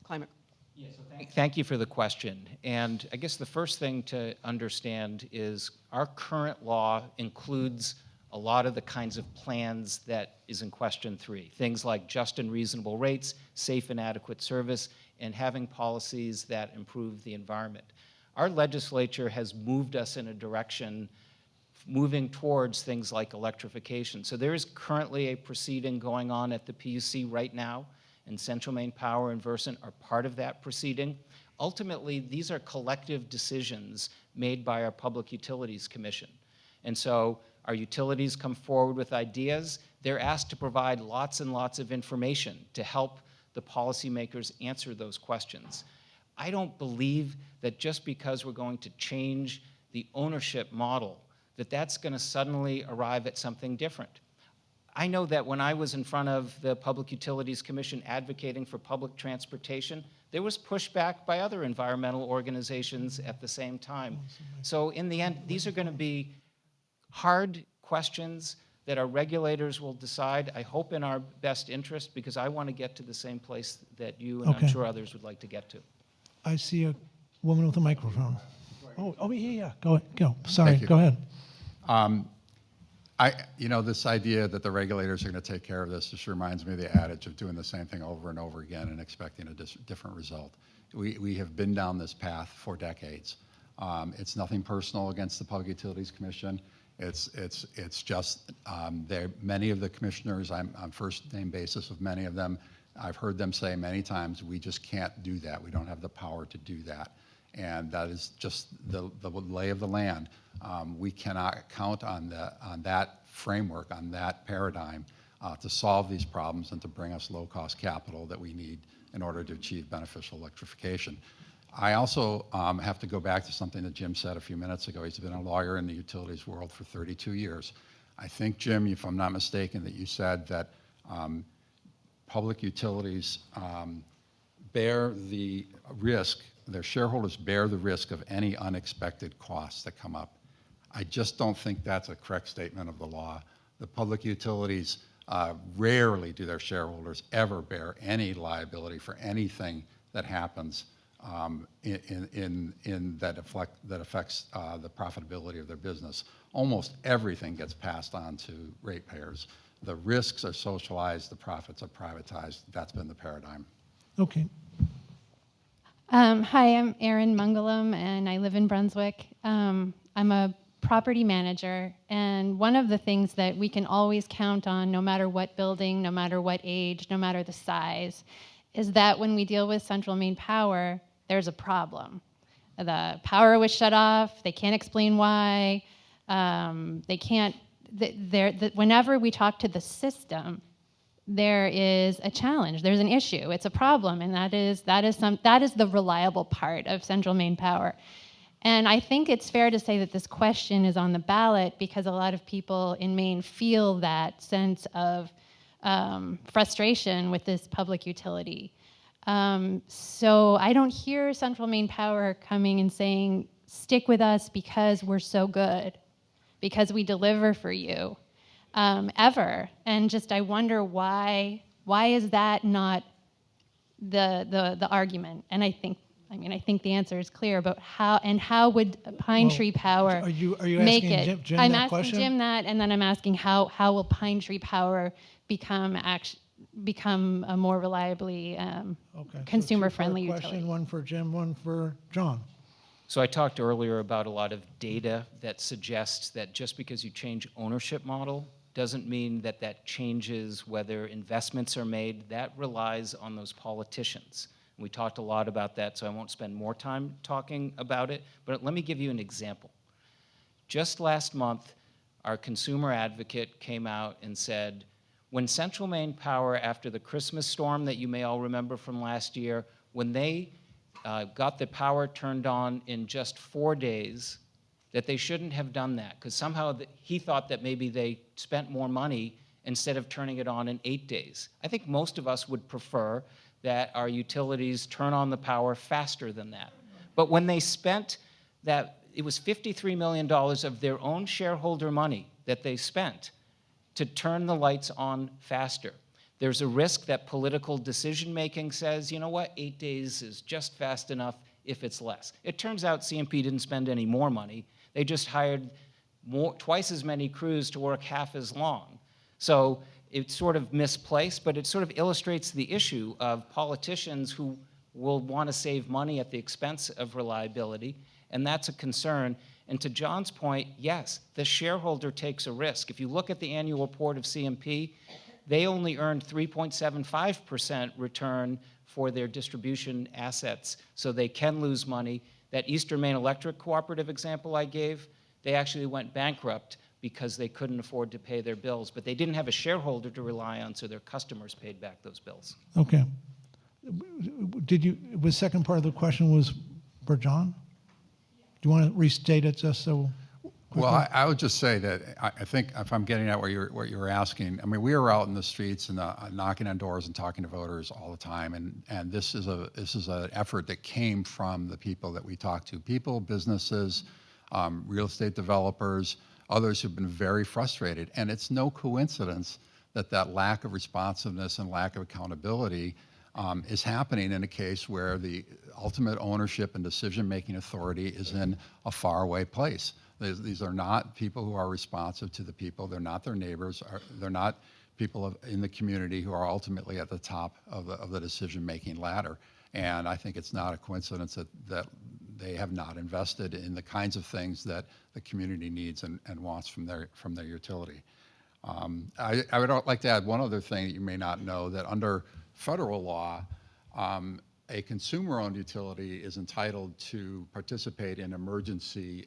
climate? Yeah, so thank you for the question. And I guess the first thing to understand is our current law includes a lot of the kinds of plans that is in question 3. Things like just and reasonable rates, safe and adequate service, and having policies that improve the environment. Our legislature has moved us in a direction moving towards things like electrification. So there is currently a proceeding going on at the PUC right now, and Central Maine Power and Versant are part of that proceeding. Ultimately, these are collective decisions made by our Public Utilities Commission. And so our utilities come forward with ideas. They're asked to provide lots and lots of information to help the policymakers answer those questions. I don't believe that just because we're going to change the ownership model, that that's going to suddenly arrive at something different. I know that when I was in front of the Public Utilities Commission advocating for public transportation, there was pushback by other environmental organizations at the same time. So in the end, these are going to be hard questions that our regulators will decide, I hope in our best interest, because I want to get to the same place that you and I'm sure others would like to get to. I see a woman with a microphone. Oh, yeah. Go. Sorry, go ahead. This idea that the regulators are going to take care of this just reminds me of the adage of doing the same thing over and over again and expecting a different result. We have been down this path for decades. It's nothing personal against the Public Utilities Commission. It's just many of the commissioners, I'm on first name basis with many of them. I've heard them say many times, we just can't do that. We don't have the power to do that. And that is just the lay of the land. We cannot count on that framework, on that paradigm to solve these problems and to bring us low-cost capital that we need in order to achieve beneficial electrification. I also have to go back to something that Jim said a few minutes ago. He's been a lawyer in the utilities world for 32 years. I think, Jim, if I'm not mistaken, that you said that public utilities bear the risk, their shareholders bear the risk of any unexpected costs that come up. I just don't think that's a correct statement of the law. The public utilities rarely do their shareholders ever bear any liability for anything that happens that affects the profitability of their business. Almost everything gets passed on to ratepayers. The risks are socialized, the profits are privatized. That's been the paradigm. Okay. Hi, I'm Erin Mungalam, and I live in Brunswick. I'm a property manager, and one of the things that we can always count on, no matter what building, no matter what age, no matter the size, is that when we deal with Central Maine Power, there's a problem. The power was shut off, they can't explain why, they can't whenever we talk to the system, there is a challenge. There's an issue. It's a problem, and that is the reliable part of Central Maine Power. And I think it's fair to say that this question is on the ballot because a lot of people in Maine feel that sense of frustration with this public utility. So I don't hear Central Maine Power coming and saying, stick with us because we're so good, because we deliver for you, ever. And just I wonder why is that not the argument? And I think the answer is clear, but how would Pine Tree Power Are you make asking it? Jim I'm that asking question? Jim that, and then I'm asking how will Pine Tree Power become a more reliably consumer-friendly Question, utility? one for Jim, one for John. So I talked earlier about a lot of data that suggests that just because you change ownership model doesn't mean that that changes whether investments are made. That relies on those politicians. We talked a lot about that, so I won't spend more time talking about it, but let me give you an example. Just last month, our consumer advocate came out and said, when Central Maine Power, after the Christmas storm that you may all remember from last year, when they got the power turned on in just 4 days, that they shouldn't have done that, because somehow he thought that maybe they spent more money instead of turning it on in 8 days. I think most of us would prefer that our utilities turn on the power faster than that. But when they spent that, it was $53 million of their own shareholder money that they spent to turn the lights on faster. There's a risk that political decision-making says, you know what, 8 days is just fast enough if it's less. It turns out CMP didn't spend any more money. They just hired twice as many crews to work half as long. So it's sort of misplaced, but it sort of illustrates the issue of politicians who will want to save money at the expense of reliability, and that's a concern. And to John's point, yes, the shareholder takes a risk. If you look at the annual report of CMP, they only earned 3.75% return for their distribution assets, so they can lose money. That Eastern Maine Electric Cooperative example I gave, they actually went bankrupt because they couldn't afford to pay their bills, but they didn't have a shareholder to rely on, so their customers paid back those bills. Okay. The second part of the question was for John? Do you want to restate it just so? Quickly? Well, I would just say that I think if I'm getting at what you're asking, I mean, we are out in the streets and knocking on doors and talking to voters all the time, and this is an effort that came from the people that we talk to, people, businesses, real estate developers, others who've been very frustrated, and it's no coincidence that lack of responsiveness and lack of accountability is happening in a case where the ultimate ownership and decision-making authority is in a faraway place. These are not people who are responsive to the people. They're not their neighbors. They're not people in the community who are ultimately at the top of the decision-making ladder. And I think it's not a coincidence that they have not invested in the kinds of things that the community needs and wants from their utility. I would like to add one other thing that you may not know, that under federal law, a consumer-owned utility is entitled to participate in emergency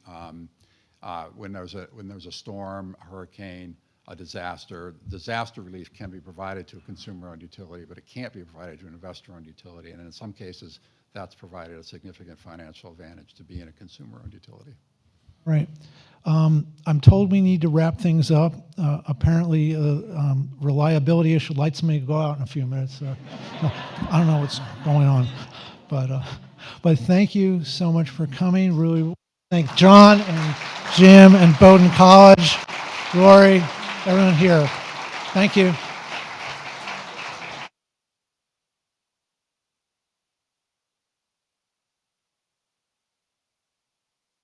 when there's a storm, a hurricane, a disaster. Disaster relief can be provided to a consumer-owned utility, but it can't be provided to an investor-owned utility. And in some cases, that's provided a significant financial advantage to be in a consumer-owned utility. Right. I'm told we need to wrap things up. Apparently, reliability issue. Lights may go out in a few minutes. I don't know what's going on, but thank you so much for coming. Really thank John and Jim and Bowdoin College, Lori, everyone here. Thank you.